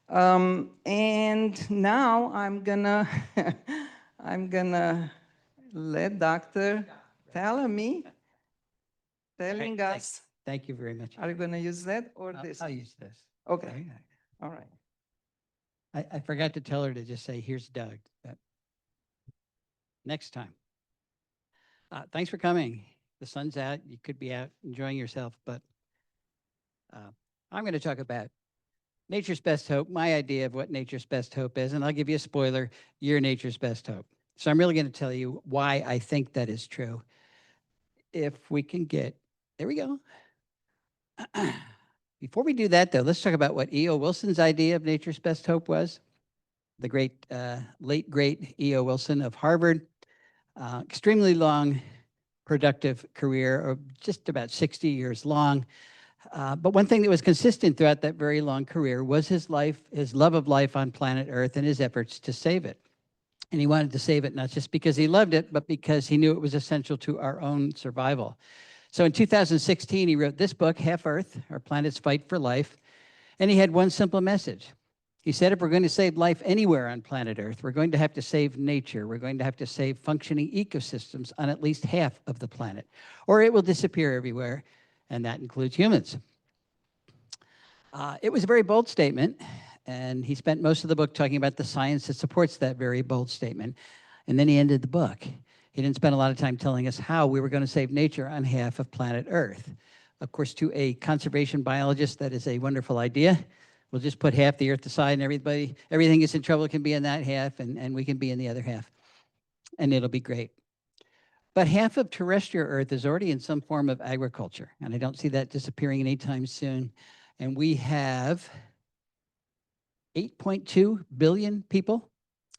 And now I'm gonna I'm gonna let Dr. Tallamy telling us. Thank you very much. Are you gonna use that or this? I'll use this. Okay. All right. I forgot to tell her to just say, here's Doug. But next time. Thanks for coming. The sun's out. You could be out enjoying yourself, but I'm going to talk about nature's best hope, my idea of what nature's best hope is. And I'll give you a spoiler, you're nature's best hope. So I'm really going to tell you why I think that is true. If we can get, there we go. Before we do that, though, let's talk about what E.O. Wilson's idea of nature's best hope was. The great, late great E.O. Wilson of Harvard, extremely long, productive career of just about 60 years long. But one thing that was consistent throughout that very long career was his love of life on planet Earth and his efforts to save it. And he wanted to save it not just because he loved it, but because he knew it was essential to our own survival. So in 2016, he wrote this book, Half Earth, Our Planet's Fight for Life. And he had one simple message. He said, if we're going to save life anywhere on planet Earth, we're going to have to save nature. We're going to have to save functioning ecosystems on at least half of the planet, or it will disappear everywhere, and that includes humans. It was a very bold statement, and he spent most of the book talking about the science that supports that very bold statement. And then he ended the book. He didn't spend a lot of time telling us how we were going to save nature on half of planet Earth. Of course, to a conservation biologist, that is a wonderful idea. We'll just put half the Earth aside, and everything is in trouble can be in that half, and we can be in the other half. And it'll be great. But half of terrestrial Earth is already in some form of agriculture, and I don't see that disappearing anytime soon. And we have 8.2 billion people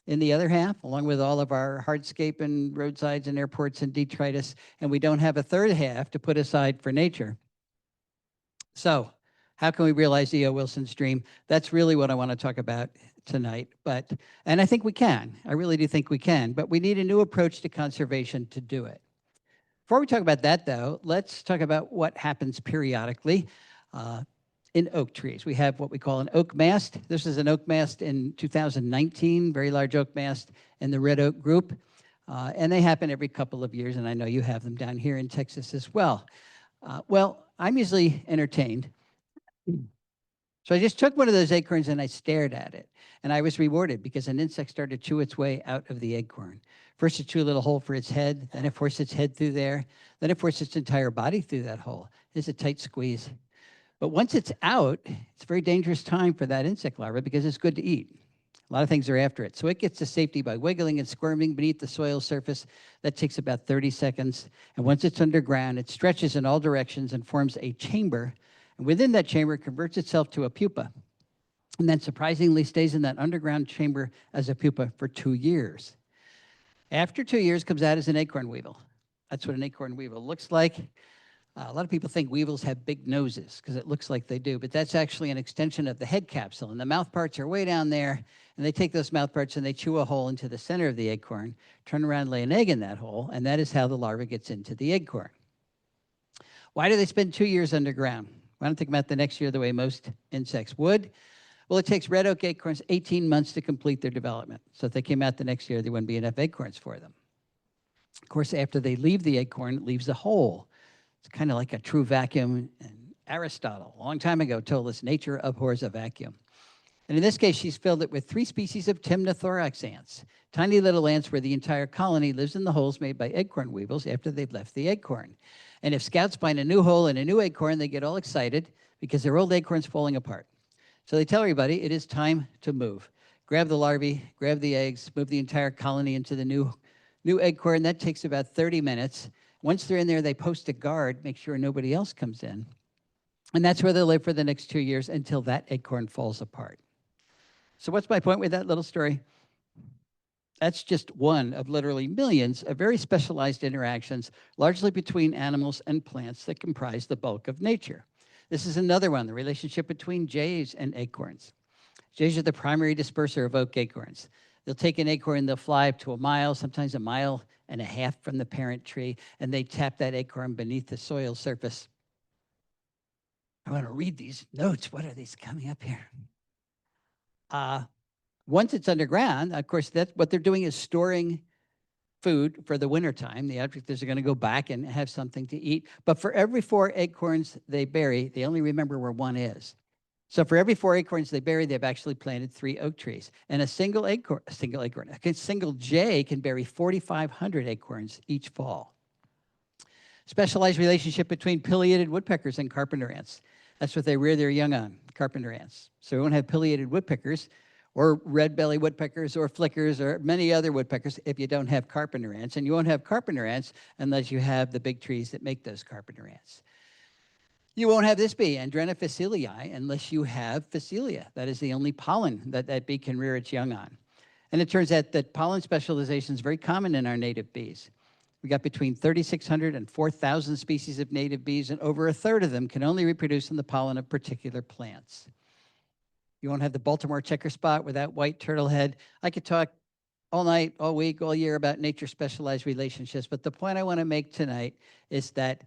in the other half, along with all of our hardscape and roadsides and airports and detritus, and we don't have a third half to put aside for nature. So how can we realize E.O. Wilson's dream? That's really what I want to talk about tonight. And I think we can. I really do think we can. But we need a new approach to conservation to do it. Before we talk about that, though, let's talk about what happens periodically in oak trees. We have what we call an oak mast. This is an oak mast in 2019, very large oak mast in the red oak group. And they happen every couple of years, and I know you have them down here in Texas as well. Well, I'm usually entertained. So I just took one of those acorns and I stared at it. And I was rewarded because an insect started to chew its way out of the acorn. First, it chewed a little hole for its head. Then it forced its head through there. Then it forced its entire body through that hole. It's a tight squeeze. But once it's out, it's a very dangerous time for that insect larva because it's good to eat. A lot of things are after it. So it gets to safety by wiggling and squirming beneath the soil surface. That takes about 30 seconds. And once it's underground, it stretches in all directions and forms a chamber. And within that chamber, it converts itself to a pupa. And then surprisingly stays in that underground chamber as a pupa for 2 years. After 2 years, comes out as an acorn weevil. That's what an acorn weevil looks like. A lot of people think weevils have big noses because it looks like they do, but that's actually an extension of the head capsule. And the mouth parts are way down there, and they take those mouth parts and they chew a hole into the center of the acorn, turn around, lay an egg in that hole, and that is how the larva gets into the acorn. Why do they spend 2 years underground? Why don't they come out the next year the way most insects would? Well, it takes red oak acorns 18 months to complete their development. So if they came out the next year, there wouldn't be enough acorns for them. Of course, after they leave the acorn, it leaves a hole. It's kind of like a true vacuum. And Aristotle, a long time ago, told us nature abhors a vacuum. And in this case, she's filled it with 3 species of temnothorax ants, tiny little ants where the entire colony lives in the holes made by acorn weevils after they've left the acorn. And if scouts find a new hole in a new acorn, they get all excited because their old acorn's falling apart. So they tell everybody it is time to move. Grab the larvae, grab the eggs, move the entire colony into the new acorn. That takes about 30 minutes. Once they're in there, they post a guard, make sure nobody else comes in. And that's where they'll live for the next 2 years until that acorn falls apart. So what's my point with that little story? That's just one of literally millions of very specialized interactions, largely between animals and plants that comprise the bulk of nature. This is another one, the relationship between jays and acorns. Jays are the primary disperser of oak acorns. They'll take an acorn, they'll fly up to a mile, sometimes a mile and a half from the parent tree, and they tap that acorn beneath the soil surface. I want to read these notes. What are these coming up here? Once it's underground, of course, that's what they're doing is storing food for the wintertime. The objectors are going to go back and have something to eat. But for every 4 acorns they bury, they only remember where one is. So for every 4 acorns they bury, they've actually planted 3 oak trees. And a single jay can bury 4,500 acorns each fall. Specialized relationship between pileated woodpeckers and carpenter ants. That's what they rear their young on, carpenter ants. So we won't have pileated woodpeckers or red-bellied woodpeckers or flickers or many other woodpeckers if you don't have carpenter ants. And you won't have carpenter ants unless you have the big trees that make those carpenter ants. You won't have this bee, Andrena facilii, unless you have Phacelia. That is the only pollen that bee can rear its young on. And it turns out that pollen specialization is very common in our native bees. We got between 3,600 and 4,000 species of native bees, and over a third of them can only reproduce in the pollen of particular plants. You won't have the Baltimore checker spot without white turtlehead. I could talk all night, all week, all year about nature-specialized relationships, but the point I want to make tonight is that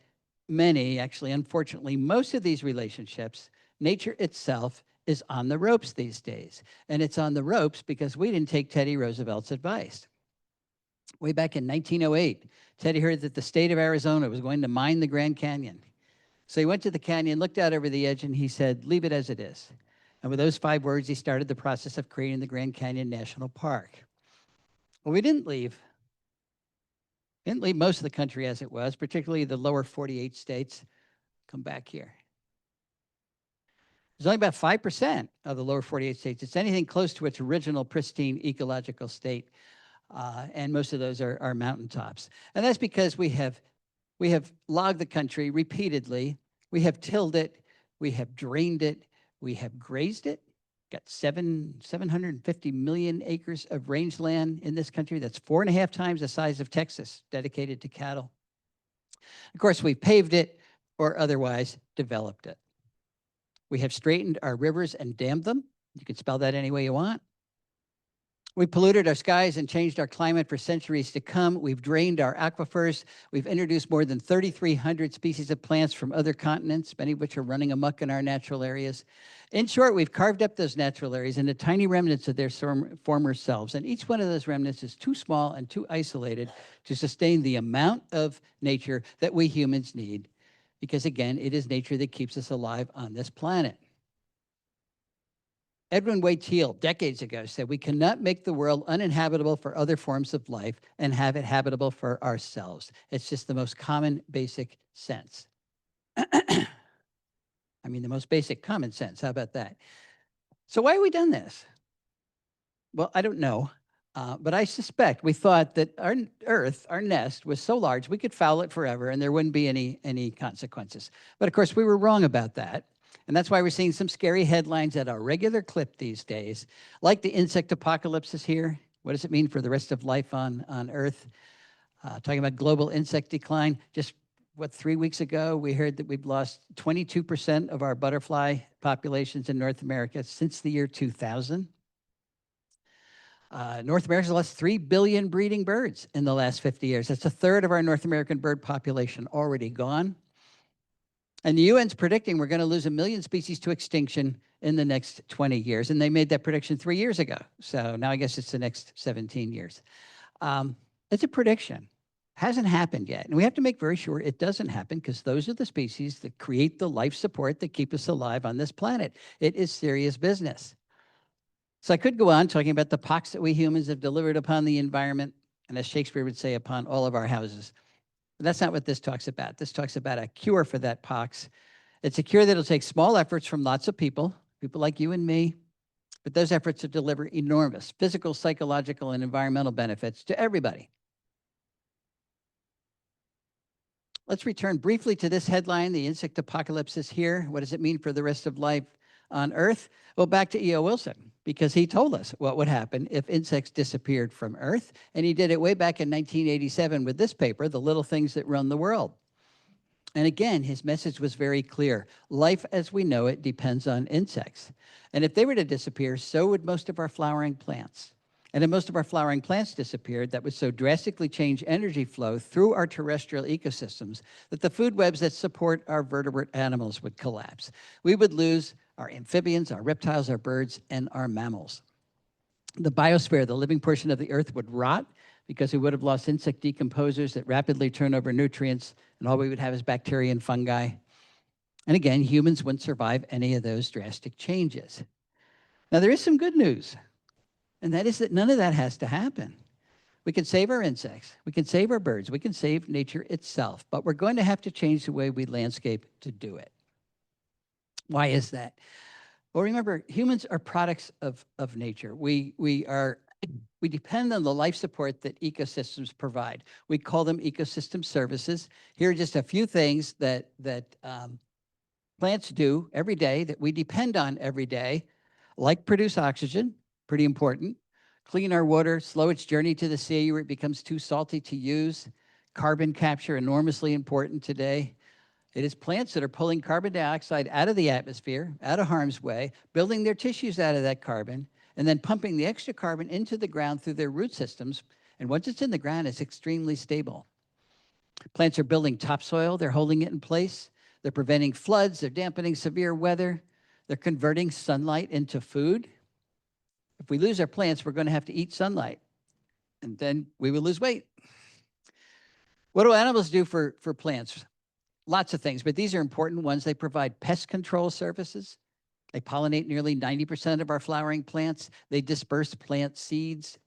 many, actually, unfortunately, most of these relationships, nature itself is on the ropes these days. And it's on the ropes because we didn't take Teddy Roosevelt's advice. Way back in 1908, Teddy heard that the state of Arizona was going to mine the Grand Canyon. So he went to the canyon, looked out over the edge, and he said, "Leave it as it is." And with those 5 words, he started the process of creating the Grand Canyon National Park. Well, we didn't leave most of the country as it was, particularly the lower 48 states. Come back here. There's only about 5% of the lower 48 states. It's anything close to its original pristine ecological state. And most of those are mountaintops. And that's because we have logged the country repeatedly. We have tilled it. We have drained it. We have grazed it. Got 750 million acres of rangeland in this country. That's 4.5 times the size of Texas, dedicated to cattle. Of course, we've paved it or otherwise developed it. We have straightened our rivers and dammed them. You can spell that any way you want. We polluted our skies and changed our climate for centuries to come. We've drained our aquifers. We've introduced more than 3,300 species of plants from other continents, many of which are running amok in our natural areas. In short, we've carved up those natural areas into tiny remnants of their former selves. And each one of those remnants is too small and too isolated to sustain the amount of nature that we humans need. Because again, it is nature that keeps us alive on this planet. Edwin Wade Teal, decades ago, said we cannot make the world uninhabitable for other forms of life and have it habitable for ourselves. It's just the most common, basic sense. I mean, the most basic common sense. How about that? So why have we done this? Well, I don't know, but I suspect we thought that our Earth, our nest, was so large we could foul it forever and there wouldn't be any consequences. But of course, we were wrong about that. And that's why we're seeing some scary headlines at a regular clip these days, like the insect apocalypse is here. What does it mean for the rest of life on Earth? Talking about global insect decline. Just, 3 weeks ago, we heard that we've lost 22% of our butterfly populations in North America since the year 2000. North America's lost 3 billion breeding birds in the last 50 years. That's a third of our North American bird population already gone. And the UN's predicting we're going to lose 1 million species to extinction in the next 20 years. And they made that prediction 3 years ago. So now I guess it's the next 17 years. It's a prediction. Hasn't happened yet. And we have to make very sure it doesn't happen because those are the species that create the life support that keep us alive on this planet. It is serious business. So I could go on talking about the pox that we humans have delivered upon the environment, and as Shakespeare would say, upon all of our houses. But that's not what this talks about. This talks about a cure for that pox. It's a cure that'll take small efforts from lots of people like you and me, but those efforts will deliver enormous physical, psychological, and environmental benefits to everybody. Let's return briefly to this headline, the insect apocalypse is here. What does it mean for the rest of life on Earth? Well, back to E.O. Wilson, because he told us what would happen if insects disappeared from Earth. And he did it way back in 1987 with this paper, The Little Things That Run the World. And again, his message was very clear. Life as we know it depends on insects. And if they were to disappear, so would most of our flowering plants. And if most of our flowering plants disappeared, that would so drastically change energy flow through our terrestrial ecosystems that the food webs that support our vertebrate animals would collapse. We would lose our amphibians, our reptiles, our birds, and our mammals. The biosphere, the living portion of the earth, would rot because we would have lost insect decomposers that rapidly turn over nutrients, and all we would have is bacteria and fungi. And again, humans wouldn't survive any of those drastic changes. Now, there is some good news, and that is that none of that has to happen. We can save our insects, we can save our birds, we can save nature itself, but we're going to have to change the way we landscape to do it. Why is that? Well, remember, humans are products of nature. We depend on the life support that ecosystems provide. We call them ecosystem services. Here are just a few things that plants do every day that we depend on every day, like produce oxygen, pretty important, clean our water, slow its journey to the sea where it becomes too salty to use, carbon capture, enormously important today. It is plants that are pulling carbon dioxide out of the atmosphere, out of harm's way, building their tissues out of that carbon, and then pumping the extra carbon into the ground through their root systems. And once it's in the ground, it's extremely stable. Plants are building topsoil, they're holding it in place, they're preventing floods, they're dampening severe weather, they're converting sunlight into food. If we lose our plants, we're going to have to eat sunlight, and then we will lose weight. What do animals do for plants? Lots of things, but these are important ones. They provide pest control services. They pollinate nearly 90% of our flowering plants. They disperse plant seeds.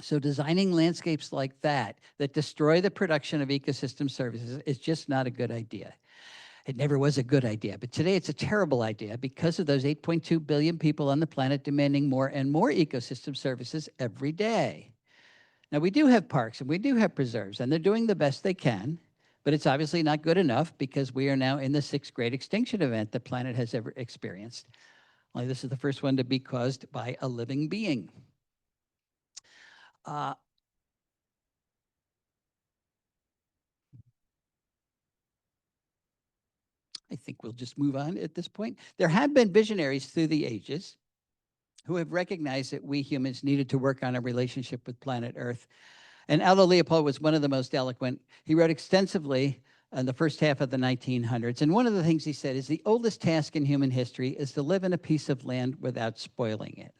So designing landscapes like that destroy the production of ecosystem services is just not a good idea. It never was a good idea, but today it's a terrible idea because of those 8.2 billion people on the planet demanding more and more ecosystem services every day. Now, we do have parks and we do have preserves, and they're doing the best they can. But it's obviously not good enough because we are now in the 6th great extinction event the planet has ever experienced. Only this is the first one to be caused by a living being. I think we'll just move on at this point. There have been visionaries through the ages who have recognized that we humans needed to work on our relationship with planet Earth. And Aldo Leopold was one of the most eloquent. He wrote extensively in the first half of the 1900s. And one of the things he said is the oldest task in human history is to live in a piece of land without spoiling it.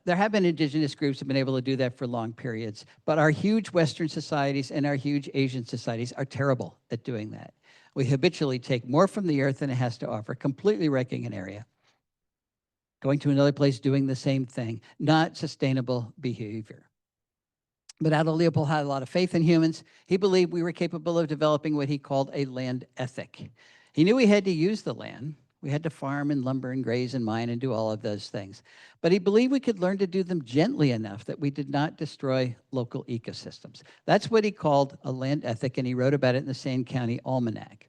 There have been indigenous groups that have been able to do that for long periods, but our huge Western societies and our huge Asian societies are terrible at doing that. We habitually take more from the earth than it has to offer, completely wrecking an area, going to another place, doing the same thing, not sustainable behavior. But Aldo Leopold had a lot of faith in humans. He believed we were capable of developing what he called a land ethic. He knew we had to use the land. We had to farm and lumber and graze and mine and do all of those things. But he believed we could learn to do them gently enough that we did not destroy local ecosystems. That's what he called a land ethic, and he wrote about it in the Sane County Almanac.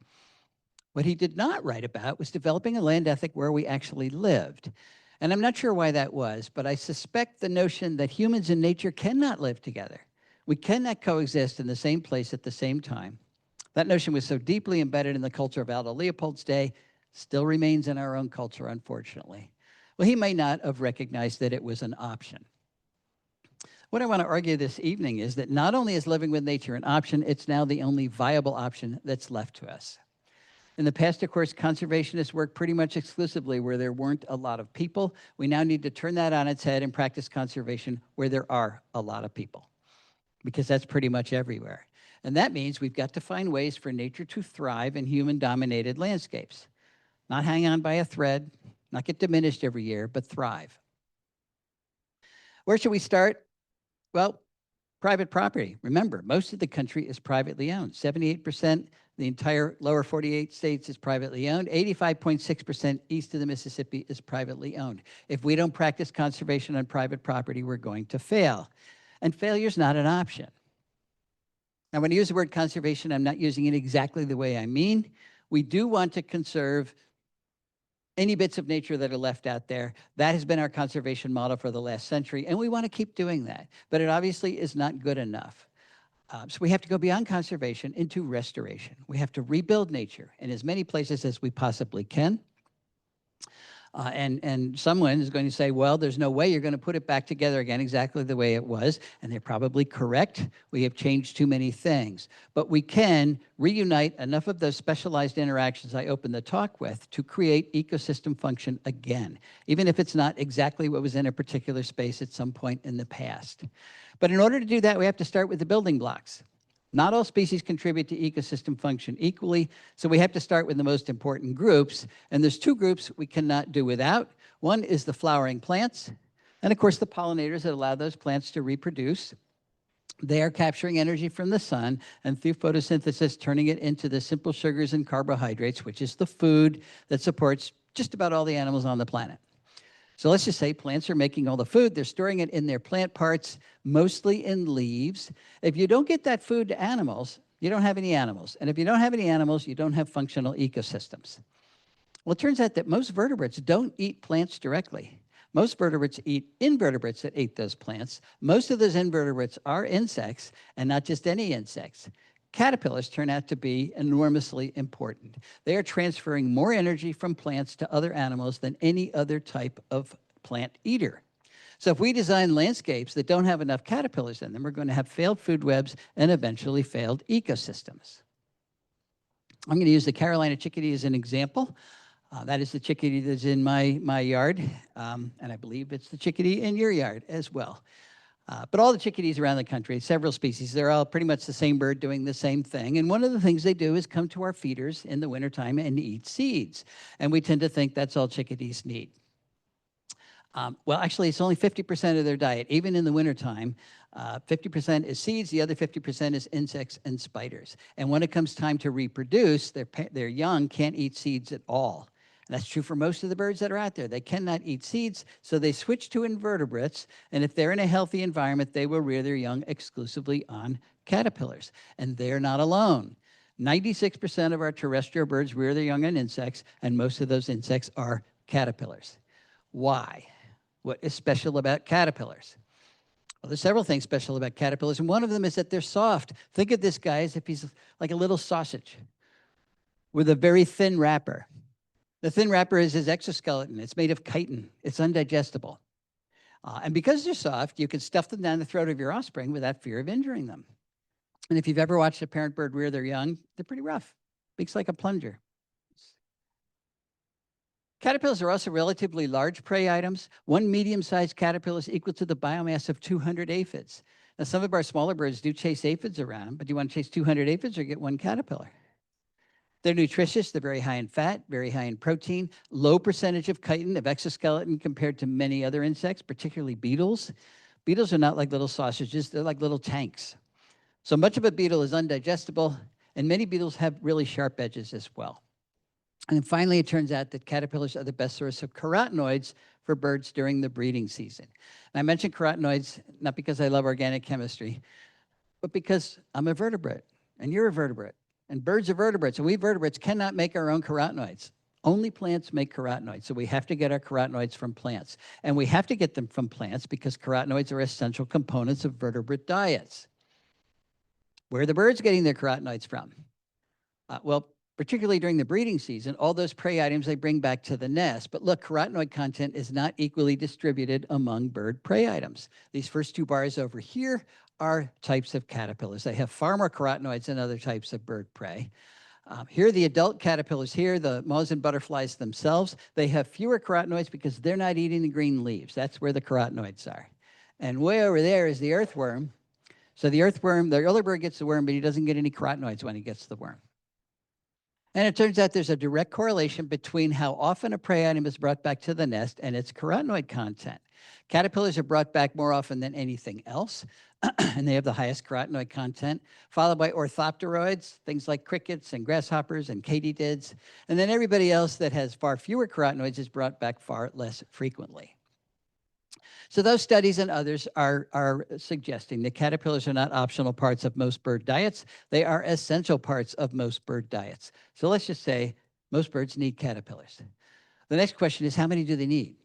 What he did not write about was developing a land ethic where we actually lived. And I'm not sure why that was, but I suspect the notion that humans and nature cannot live together. We cannot coexist in the same place at the same time. That notion was so deeply embedded in the culture of Aldo Leopold's day, still remains in our own culture, unfortunately. Well, he may not have recognized that it was an option. What I want to argue this evening is that not only is living with nature an option, it's now the only viable option that's left to us. In the past, of course, conservationists worked pretty much exclusively where there weren't a lot of people. We now need to turn that on its head and practice conservation where there are a lot of people, because that's pretty much everywhere. And that means we've got to find ways for nature to thrive in human-dominated landscapes. Not hang on by a thread, not get diminished every year, but thrive. Where should we start? Well, private property. Remember, most of the country is privately owned. 78%, the entire lower 48 states is privately owned. 85.6% east of the Mississippi is privately owned. If we don't practice conservation on private property, we're going to fail. And failure is not an option. Now, when I use the word conservation, I'm not using it exactly the way I mean. We do want to conserve any bits of nature that are left out there. That has been our conservation model for the last century, and we want to keep doing that. But it obviously is not good enough. So we have to go beyond conservation into restoration. We have to rebuild nature in as many places as we possibly can. And someone is going to say, well, there's no way you're going to put it back together again exactly the way it was. And they're probably correct. We have changed too many things. But we can reunite enough of those specialized interactions I opened the talk with to create ecosystem function again, even if it's not exactly what was in a particular space at some point in the past. But in order to do that, we have to start with the building blocks. Not all species contribute to ecosystem function equally, so we have to start with the most important groups, and there's two groups we cannot do without. One is the flowering plants, and of course the pollinators that allow those plants to reproduce. They are capturing energy from the sun, and through photosynthesis, turning it into the simple sugars and carbohydrates, which is the food that supports just about all the animals on the planet. So let's just say plants are making all the food. They're storing it in their plant parts, mostly in leaves. If you don't get that food to animals, you don't have any animals. And if you don't have any animals, you don't have functional ecosystems. Well, it turns out that most vertebrates don't eat plants directly. Most vertebrates eat invertebrates that eat those plants. Most of those invertebrates are insects, and not just any insects. Caterpillars turn out to be enormously important. They are transferring more energy from plants to other animals than any other type of plant eater. So if we design landscapes that don't have enough caterpillars in them, we're going to have failed food webs and eventually failed ecosystems. I'm going to use the Carolina chickadee as an example. That is the chickadee that's in my yard, and I believe it's the chickadee in your yard as well. But all the chickadees around the country, several species, they're all pretty much the same bird doing the same thing. And one of the things they do is come to our feeders in the wintertime and eat seeds. And we tend to think that's all chickadees need. Well, actually, it's only 50% of their diet. Even in the wintertime, 50% is seeds, the other 50% is insects and spiders. And when it comes time to reproduce, their young can't eat seeds at all. And that's true for most of the birds that are out there. They cannot eat seeds, so they switch to invertebrates, and if they're in a healthy environment, they will rear their young exclusively on caterpillars. And they're not alone. 96% of our terrestrial birds rear their young on insects, and most of those insects are caterpillars. Why? What is special about caterpillars? Well, there's several things special about caterpillars, and one of them is that they're soft. Think of this guy as if he's like a little sausage with a very thin wrapper. The thin wrapper is his exoskeleton. It's made of chitin. It's undigestible. And because they're soft, you can stuff them down the throat of your offspring without fear of injuring them. And if you've ever watched a parent bird rear their young, they're pretty rough. Beaks like a plunger. Caterpillars are also relatively large prey items. One medium-sized caterpillar is equal to the biomass of 200 aphids. Now, some of our smaller birds do chase aphids around, but do you want to chase 200 aphids or get one caterpillar? They're nutritious, they're very high in fat, very high in protein, low percentage of chitin, of exoskeleton compared to many other insects, particularly beetles. Beetles are not like little sausages, they're like little tanks. So much of a beetle is undigestible, and many beetles have really sharp edges as well. And then finally, it turns out that caterpillars are the best source of carotenoids for birds during the breeding season. And I mention carotenoids not because I love organic chemistry, but because I'm a vertebrate, and you're a vertebrate. And birds are vertebrates, and we vertebrates cannot make our own carotenoids. Only plants make carotenoids, so we have to get our carotenoids from plants. And we have to get them from plants because carotenoids are essential components of vertebrate diets. Where are the birds getting their carotenoids from? Well, particularly during the breeding season, all those prey items they bring back to the nest. But look, carotenoid content is not equally distributed among bird prey items. These first two bars over here are types of caterpillars. They have far more carotenoids than other types of bird prey. Here are the adult caterpillars here, the moths and butterflies themselves. They have fewer carotenoids because they're not eating the green leaves. That's where the carotenoids are. And way over there is the earthworm. So the earthworm, the older bird gets the worm, but he doesn't get any carotenoids when he gets the worm. And it turns out there's a direct correlation between how often a prey item is brought back to the nest and its carotenoid content. Caterpillars are brought back more often than anything else, and they have the highest carotenoid content, followed by orthopteroids, things like crickets and grasshoppers and katydids. And then everybody else that has far fewer carotenoids is brought back far less frequently. So those studies and others are suggesting that caterpillars are not optional parts of most bird diets. They are essential parts of most bird diets. So let's just say most birds need caterpillars. The next question is, how many do they need?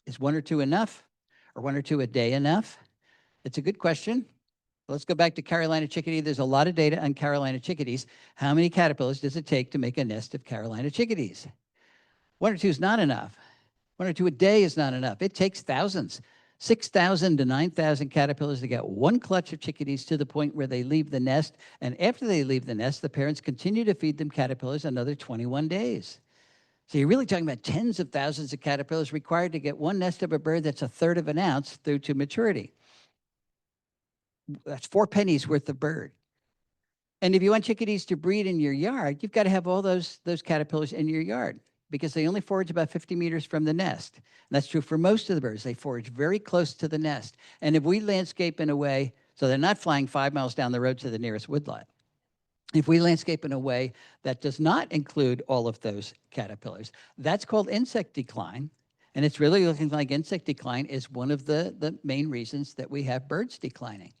Is one or two enough? Or one or two a day enough? It's a good question. Let's go back to Carolina chickadee. There's a lot of data on Carolina chickadees. How many caterpillars does it take to make a nest of Carolina chickadees? 1 or 2 is not enough. 1 or 2 a day is not enough. It takes thousands, 6,000 to 9,000 caterpillars to get one clutch of chickadees to the point where they leave the nest. And after they leave the nest, the parents continue to feed them caterpillars another 21 days. So you're really talking about tens of thousands of caterpillars required to get one nest of a bird that's 1/3 of an ounce through to maturity. That's 4 pennies worth of bird. And if you want chickadees to breed in your yard, you've got to have all those caterpillars in your yard because they only forage about 50 meters from the nest. And that's true for most of the birds. They forage very close to the nest. And if we landscape in a way, so they're not flying 5 miles down the road to the nearest woodlot. If we landscape in a way that does not include all of those caterpillars, that's called insect decline. And it's really looking like insect decline is one of the main reasons that we have birds declining.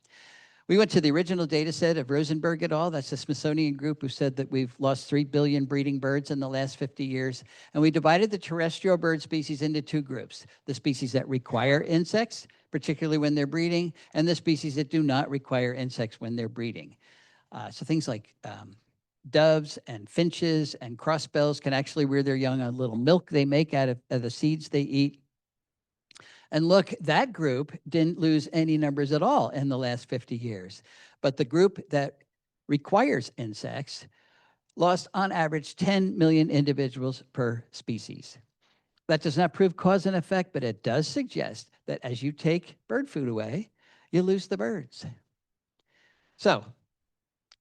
We went to the original data set of Rosenberg et al. That's the Smithsonian group who said that we've lost 3 billion breeding birds in the last 50 years. And we divided the terrestrial bird species into 2 groups, the species that require insects, particularly when they're breeding, and the species that do not require insects when they're breeding. So things like doves and finches and crossbills can actually rear their young on little milk they make out of the seeds they eat. And look, that group didn't lose any numbers at all in the last 50 years. But the group that requires insects lost on average 10 million individuals per species. That does not prove cause and effect, but it does suggest that as you take bird food away, you lose the birds. So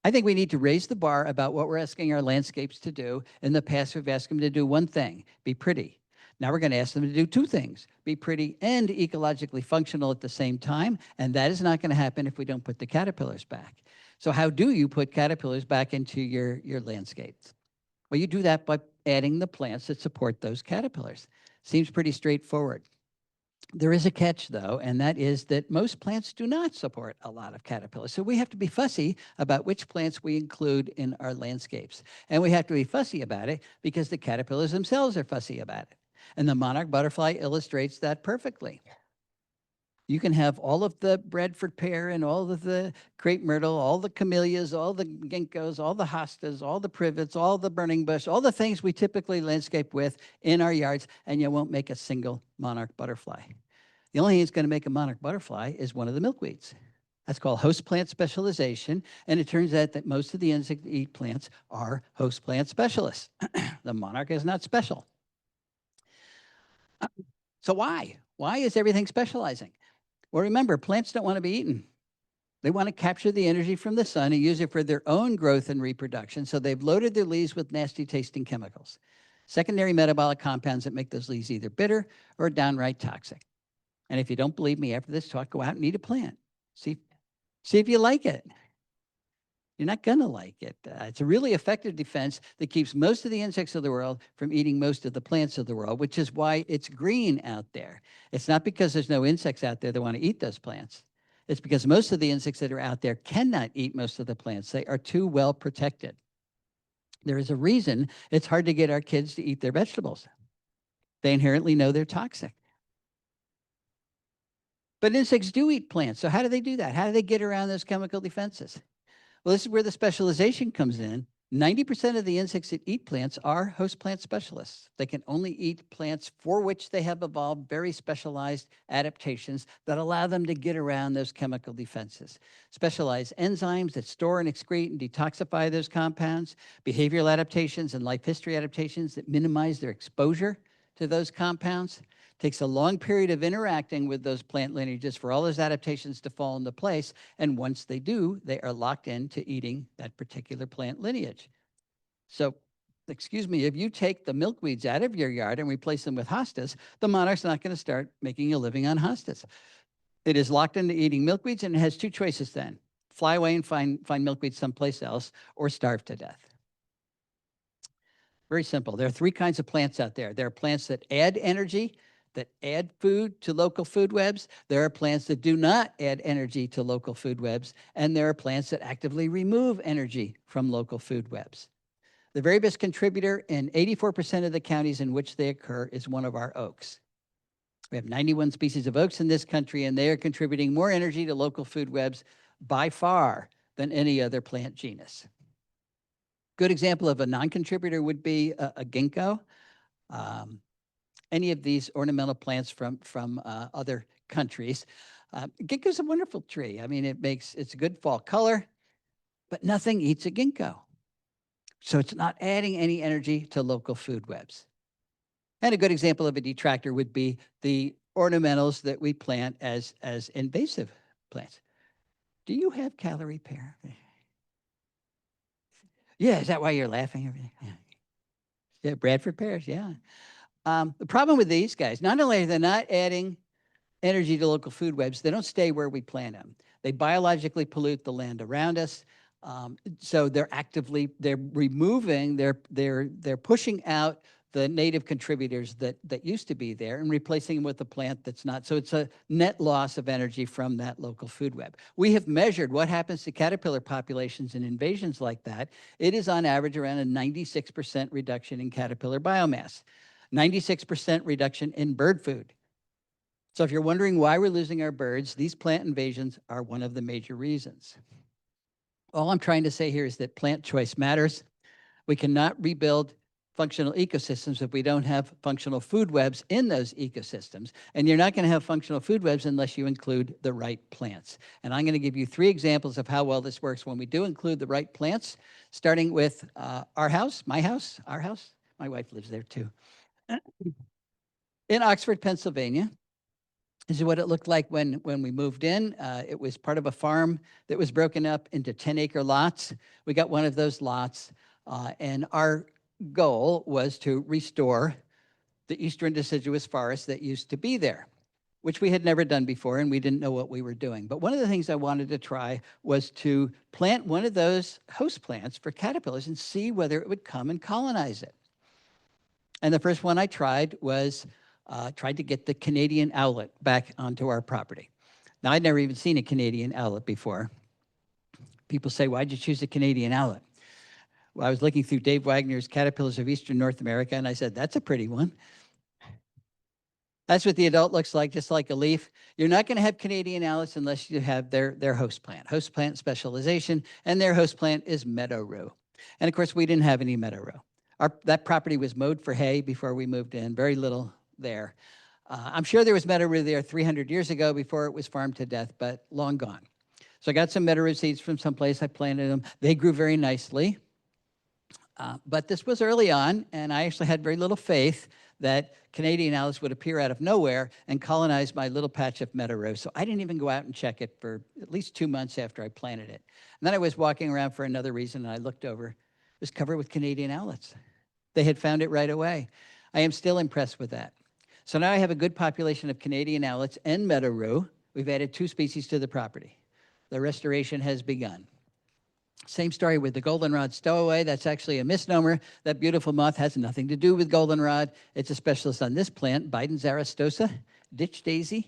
I think we need to raise the bar about what we're asking our landscapes to do. In the past, we've asked them to do one thing, be pretty. Now we're going to ask them to do 2 things, be pretty and ecologically functional at the same time, and that is not going to happen if we don't put the caterpillars back. So how do you put caterpillars back into your landscapes? Well, you do that by adding the plants that support those caterpillars. Seems pretty straightforward. There is a catch, though, and that is that most plants do not support a lot of caterpillars. So we have to be fussy about which plants we include in our landscapes. And we have to be fussy about it because the caterpillars themselves are fussy about it. And the monarch butterfly illustrates that perfectly. You can have all of the Bradford pear and all of the crepe myrtle, all the camellias, all the ginkgos, all the hostas, all the privets, all the burning bush, all the things we typically landscape with in our yards, and you won't make a single monarch butterfly. The only thing that's going to make a monarch butterfly is one of the milkweeds. That's called host plant specialization, and it turns out that most of the insect that eat plants are host plant specialists. The monarch is not special. So why? Why is everything specializing? Well, remember, plants don't want to be eaten. They want to capture the energy from the sun and use it for their own growth and reproduction, so they've loaded their leaves with nasty-tasting chemicals, secondary metabolic compounds that make those leaves either bitter or downright toxic. And if you don't believe me after this talk, go out and eat a plant. See if you like it. You're not going to like it. It's a really effective defense that keeps most of the insects of the world from eating most of the plants of the world, which is why it's green out there. It's not because there's no insects out there that want to eat those plants. It's because most of the insects that are out there cannot eat most of the plants. They are too well protected. There is a reason it's hard to get our kids to eat their vegetables. They inherently know they're toxic. But insects do eat plants. So how do they do that? How do they get around those chemical defenses? Well, this is where the specialization comes in. 90% of the insects that eat plants are host plant specialists. They can only eat plants for which they have evolved very specialized adaptations that allow them to get around those chemical defenses. Specialized enzymes that store and excrete and detoxify those compounds, behavioral adaptations and life history adaptations that minimize their exposure to those compounds. Takes a long period of interacting with those plant lineages for all those adaptations to fall into place. And once they do, they are locked into eating that particular plant lineage. So, excuse me, if you take the milkweeds out of your yard and replace them with hostas, the monarch's not going to start making a living on hostas. It is locked into eating milkweeds, and it has 2 choices then. Fly away and find milkweeds someplace else, or starve to death. Very simple. There are 3 kinds of plants out there. There are plants that add energy, that add food to local food webs. There are plants that do not add energy to local food webs. And there are plants that actively remove energy from local food webs. The very best contributor in 84% of the counties in which they occur is one of our oaks. We have 91 species of oaks in this country, and they are contributing more energy to local food webs by far than any other plant genus. Good example of a non-contributor would be a ginkgo. any of these ornamental plants from other countries. Ginkgo's a wonderful tree. I mean, it's a good fall color, but nothing eats a ginkgo. So it's not adding any energy to local food webs. And a good example of a detractor would be the ornamentals that we plant as invasive plants. Do you have calorie pear? Yeah, is that why you're laughing? Yeah, yeah, Bradford pears, yeah. The problem with these guys, not only are they not adding energy to local food webs, they don't stay where we plant them. They biologically pollute the land around us. So they're removing, they're pushing out the native contributors that used to be there and replacing them with a plant that's not. So it's a net loss of energy from that local food web. We have measured what happens to caterpillar populations in invasions like that. It is on average around a 96% reduction in caterpillar biomass, 96% reduction in bird food. So if you're wondering why we're losing our birds, these plant invasions are one of the major reasons. All I'm trying to say here is that plant choice matters. We cannot rebuild functional ecosystems if we don't have functional food webs in those ecosystems. And you're not going to have functional food webs unless you include the right plants. And I'm going to give you 3 examples of how well this works when we do include the right plants, starting with our house, my house, our house. My wife lives there too. In Oxford, Pennsylvania. This is what it looked like when we moved in. It was part of a farm that was broken up into 10-acre lots. We got one of those lots, and our goal was to restore the eastern deciduous forest that used to be there, which we had never done before, and we didn't know what we were doing. But one of the things I wanted to try was to plant one of those host plants for caterpillars and see whether it would come and colonize it. And the first one I tried was tried to get the Canadian owlet back onto our property. Now, I'd never even seen a Canadian owlet before. People say, why'd you choose a Canadian owlet? Well, I was looking through Dave Wagner's Caterpillars of Eastern North America, and I said, that's a pretty one. That's what the adult looks like, just like a leaf. You're not going to have Canadian owlets unless you have their host plant specialization, and their host plant is meadow rue. And of course, we didn't have any meadow rue. That property was mowed for hay before we moved in, very little there. I'm sure there was meadow rue there 300 years ago before it was farmed to death, but long gone. So I got some meadow rue seeds from someplace. I planted them. They grew very nicely. But this was early on, and I actually had very little faith that Canadian owlets would appear out of nowhere and colonize my little patch of meadow rue. So I didn't even go out and check it for at least 2 months after I planted it. And then I was walking around for another reason, and I looked over. It was covered with Canadian owlets. They had found it right away. I am still impressed with that. So now I have a good population of Canadian owlets and meadow rue. We've added 2 species to the property. The restoration has begun. Same story with the goldenrod stowaway. That's actually a misnomer. That beautiful moth has nothing to do with goldenrod. It's a specialist on this plant, Biden's aristosa, ditch daisy.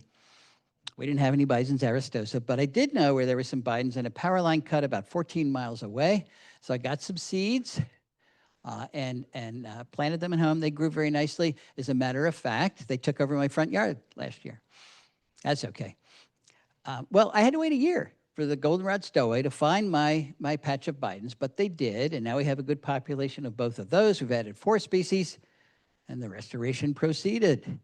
We didn't have any Biden's aristosa, but I did know where there were some Bidens in a power line cut about 14 miles away. So I got some seeds. And planted them at home. They grew very nicely. As a matter of fact, they took over my front yard last year. That's okay. Well, I had to wait a year for the goldenrod stowaway to find my patch of Bidens, but they did, and now we have a good population of both of those. We've added 4 species, and the restoration proceeded.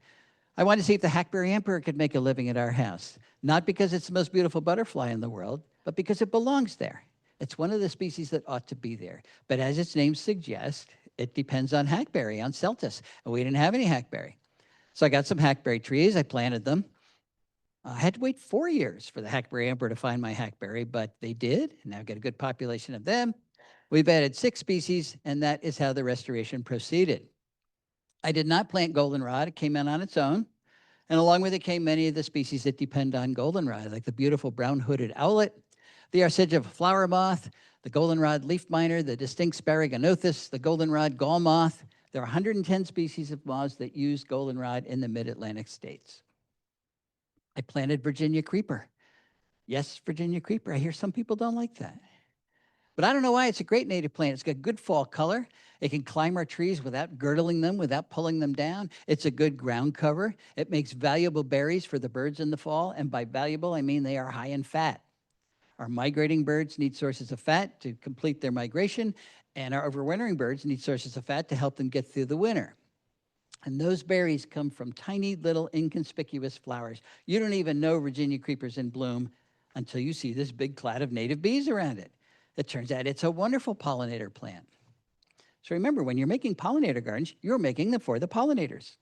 I wanted to see if the hackberry emperor could make a living at our house, not because it's the most beautiful butterfly in the world, but because it belongs there. It's one of the species that ought to be there. But as its name suggests, it depends on hackberry, on celtis. And we didn't have any hackberry. So I got some hackberry trees. I planted them. I had to wait 4 years for the hackberry emperor to find my hackberry, but they did. And now I've got a good population of them. We've added 6 species, and that is how the restoration proceeded. I did not plant goldenrod. It came in on its own. And along with it came many of the species that depend on goldenrod, like the beautiful brown-hooded owlet, the Arcigua flower moth, the goldenrod leaf miner, the distinct Sparaginothus, the goldenrod gall moth. There are 110 species of moths that use goldenrod in the mid-Atlantic states. I planted Virginia creeper. Yes, Virginia creeper. I hear some people don't like that. But I don't know why. It's a great native plant. It's got good fall color. It can climb our trees without girdling them, without pulling them down. It's a good ground cover. It makes valuable berries for the birds in the fall. And by valuable, I mean they are high in fat. Our migrating birds need sources of fat to complete their migration, and our overwintering birds need sources of fat to help them get through the winter. And those berries come from tiny little inconspicuous flowers. You don't even know Virginia creeper's in bloom until you see this big cloud of native bees around it. It turns out it's a wonderful pollinator plant. So remember, when you're making pollinator gardens, you're making them for the pollinators.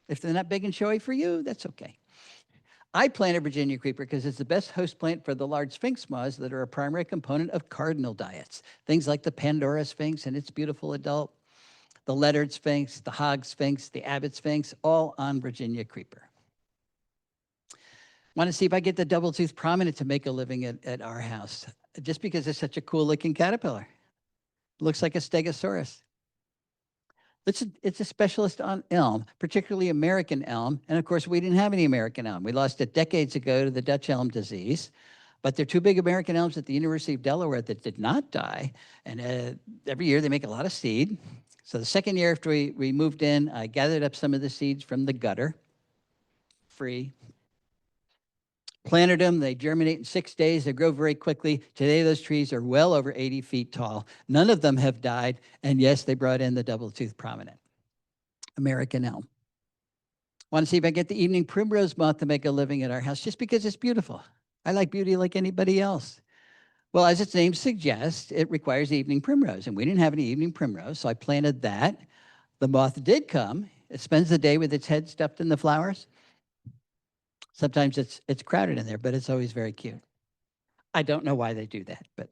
If they're not big and showy for you, that's okay. I planted Virginia creeper because it's the best host plant for the large sphinx moths that are a primary component of cardinal diets. Things like the Pandora sphinx and its beautiful adult, the lettered sphinx, the hog sphinx, the abbot sphinx, all on Virginia creeper. Want to see if I get the double-toothed prominent to make a living at our house, just because it's such a cool-looking caterpillar. Looks like a stegosaurus. It's a specialist on elm, particularly American elm. And of course, we didn't have any American elm. We lost it decades ago to the Dutch elm disease. But there are two big American elms at the University of Delaware that did not die. And every year they make a lot of seed. So the second year after we moved in, I gathered up some of the seeds from the gutter, free. Planted them, they germinate in 6 days, they grow very quickly. Today, those trees are well over 80 feet tall. None of them have died, and yes, they brought in the double-toothed prominent, American elm. Want to see if I get the evening primrose moth to make a living at our house, just because it's beautiful. I like beauty like anybody else. Well, as its name suggests, it requires evening primrose, and we didn't have any evening primrose, so I planted that. The moth did come. It spends the day with its head stuffed in the flowers. Sometimes it's crowded in there, but it's always very cute. I don't know why they do that, but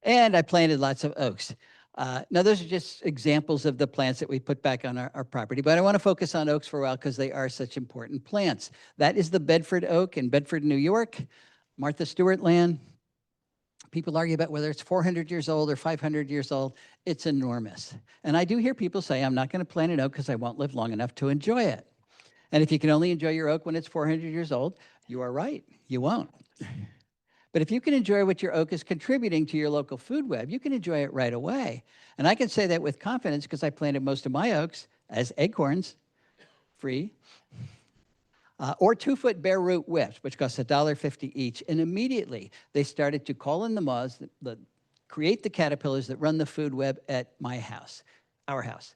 and I planted lots of oaks. Now, those are just examples of the plants that we put back on our property, but I want to focus on oaks for a while because they are such important plants. That is the Bedford oak in Bedford, New York, Martha Stewart land. People argue about whether it's 400 years old or 500 years old. It's enormous. And I do hear people say, I'm not going to plant an oak because I won't live long enough to enjoy it. And if you can only enjoy your oak when it's 400 years old, you are right, you won't. But if you can enjoy what your oak is contributing to your local food web, you can enjoy it right away. And I can say that with confidence because I planted most of my oaks as acorns, free, or 2-foot bare root whips, which cost $1.50 each. And immediately they started to call in the moths that create the caterpillars that run the food web at my house, our house.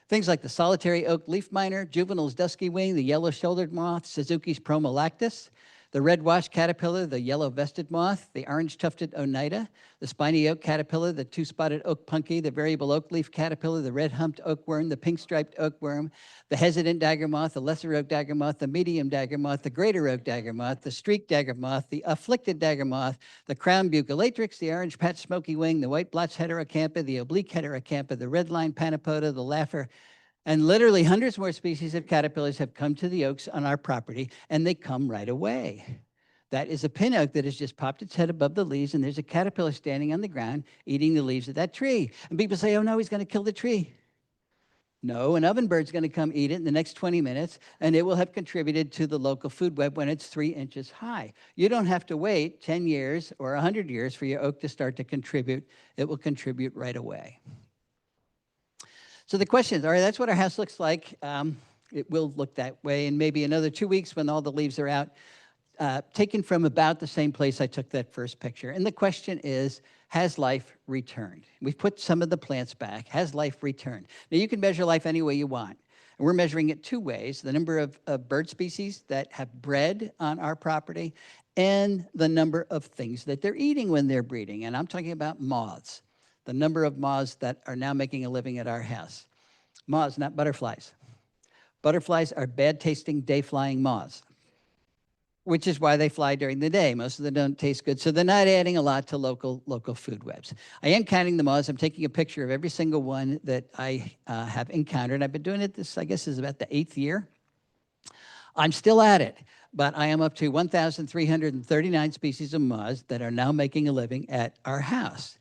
Things like the solitary oak leaf miner, Juvenil's dusky wing, the yellow-shouldered moth, Suzuki's promolactus, the red-washed caterpillar, the yellow-vested moth, the orange-tufted oneida, the spiny oak caterpillar, the two-spotted oak punky, the variable oak leaf caterpillar, the red-humped oakworm, the pink-striped oakworm, the hesitant dagger moth, the lesser oak dagger moth, the medium dagger moth, the greater oak dagger moth, the streaked dagger moth, the afflicted dagger moth, the crown bucolatrix, the orange-patched smoky wing, the white-blotched heterocampa, the oblique heterocampa, the red-lined panapoda, the laugher, and literally hundreds more species of caterpillars have come to the oaks on our property, and they come right away. That is a pin oak that has just popped its head above the leaves, and there's a caterpillar standing on the ground eating the leaves of that tree. And people say, oh no, he's gonna kill the tree. No, an ovenbird's gonna come eat it in the next 20 minutes, and it will have contributed to the local food web when it's 3 inches high. You don't have to wait 10 years or 100 years for your oak to start to contribute. It will contribute right away. So the question is, all right, that's what our house looks like. It will look that way in maybe another 2 weeks when all the leaves are out, taken from about the same place I took that first picture. And the question is, has life returned? We've put some of the plants back. Has life returned? Now, you can measure life any way you want. And we're measuring it 2 ways, the number of bird species that have bred on our property and the number of things that they're eating when they're breeding. And I'm talking about moths. The number of moths that are now making a living at our house. Moths, not butterflies. Butterflies are bad-tasting, day-flying moths, which is why they fly during the day. Most of them don't taste good, so they're not adding a lot to local food webs. I am counting the moths. I'm taking a picture of every single one that I have encountered. I've been doing it, this, I guess, is about the 8th year. I'm still at it, but I am up to 1,339 species of moths that are now making a living at our house.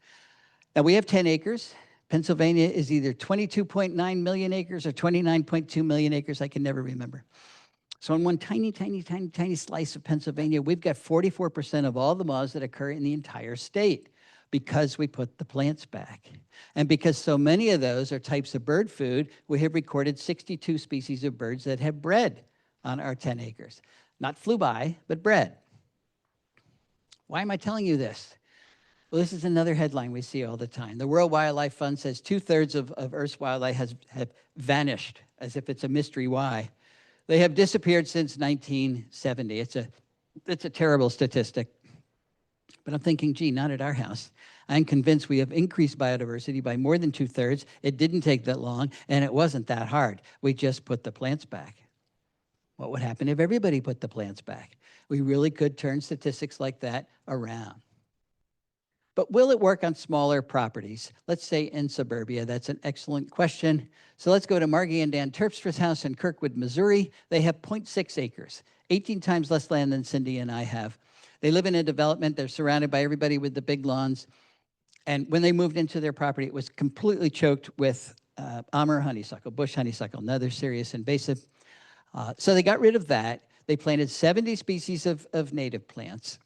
Now, we have 10 acres. Pennsylvania is either 22.9 million acres or 29.2 million acres. I can never remember. So on one tiny, tiny, tiny, tiny slice of Pennsylvania, we've got 44% of all the moths that occur in the entire state because we put the plants back. And because so many of those are types of bird food, we have recorded 62 species of birds that have bred on our 10 acres. Not flew by, but bred. Why am I telling you this? Well, this is another headline we see all the time. The World Wildlife Fund says 2/3 of Earth's wildlife have vanished as if it's a mystery why. They have disappeared since 1970. It's a terrible statistic. But I'm thinking, gee, not at our house. I'm convinced we have increased biodiversity by more than 2/3. It didn't take that long, and it wasn't that hard. We just put the plants back. What would happen if everybody put the plants back? We really could turn statistics like that around. But will it work on smaller properties? Let's say in suburbia. That's an excellent question. So let's go to Margie and Dan Terpstra's house in Kirkwood, Missouri. They have 0.6 acres, 18 times less land than Cindy and I have. They live in a development. They're surrounded by everybody with the big lawns. And when they moved into their property, it was completely choked with Amur honeysuckle, bush honeysuckle, another serious invasive. So they got rid of that. They planted 70 species of native plants,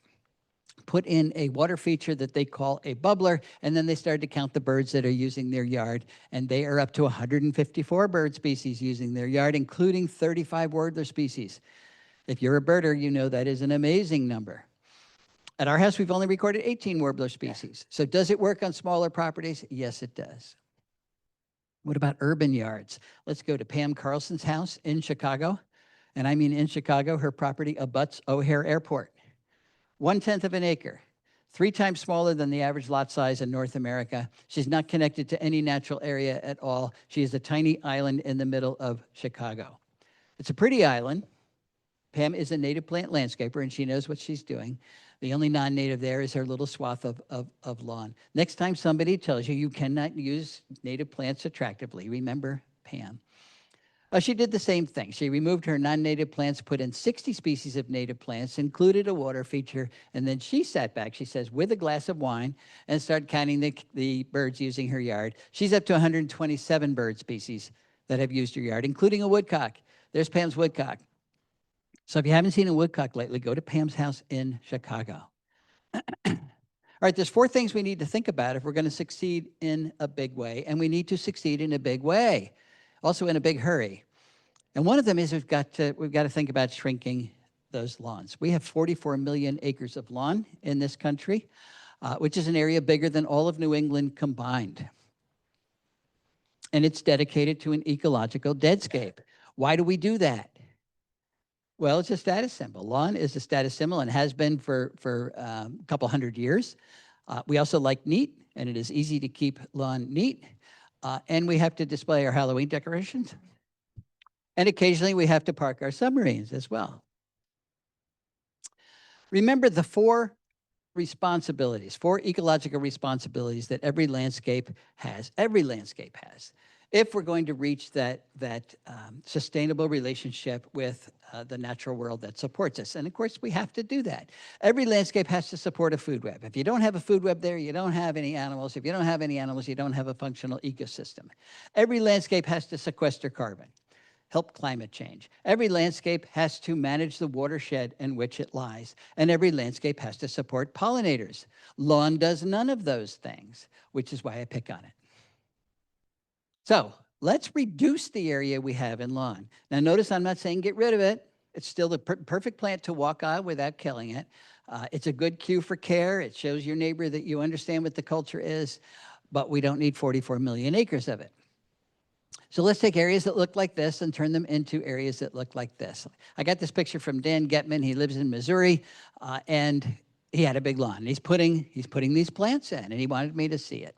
put in a water feature that they call a bubbler, and then they started to count the birds that are using their yard, and they are up to 154 bird species using their yard, including 35 warbler species. If you're a birder, you know that is an amazing number. At our house, we've only recorded 18 warbler species. So does it work on smaller properties? Yes, it does. What about urban yards? Let's go to Pam Carlson's house in Chicago. And I mean in Chicago, her property abuts O'Hare Airport. 1/10 of an acre, 3 times smaller than the average lot size in North America. She's not connected to any natural area at all. She is a tiny island in the middle of Chicago. It's a pretty island. Pam is a native plant landscaper, and she knows what she's doing. The only non-native there is her little swath of lawn. Next time somebody tells you you cannot use native plants attractively, remember Pam. She did the same thing. She removed her non-native plants, put in 60 species of native plants, included a water feature, and then she sat back, she says, with a glass of wine, and started counting the birds using her yard. She's up to 127 bird species that have used her yard, including a woodcock. There's Pam's woodcock. So if you haven't seen a woodcock lately, go to Pam's house in Chicago. All right, there's 4 things we need to think about if we're going to succeed in a big way, and we need to succeed in a big way, also in a big hurry. And one of them is we've got to think about shrinking those lawns. We have 44 million acres of lawn in this country, which is an area bigger than all of New England combined. And it's dedicated to an ecological deadscape. Why do we do that? Well, it's a status symbol. Lawn is a status symbol and has been for a couple hundred years. We also like neat, and it is easy to keep lawn neat. And we have to display our Halloween decorations. And occasionally we have to park our submarines as well. Remember the 4 responsibilities, 4 ecological responsibilities that every landscape has. Every landscape has. If we're going to reach that sustainable relationship with the natural world that supports us. And of course, we have to do that. Every landscape has to support a food web. If you don't have a food web there, you don't have any animals. If you don't have any animals, you don't have a functional ecosystem. Every landscape has to sequester carbon, help climate change. Every landscape has to manage the watershed in which it lies. And every landscape has to support pollinators. Lawn does none of those things, which is why I pick on it. So let's reduce the area we have in lawn. Now notice I'm not saying get rid of it. It's still the perfect plant to walk on without killing it. It's a good cue for care. It shows your neighbor that you understand what the culture is, but we don't need 44 million acres of it. So let's take areas that look like this and turn them into areas that look like this. I got this picture from Dan Getman. He lives in Missouri, and he had a big lawn. He's putting these plants in, and he wanted me to see it.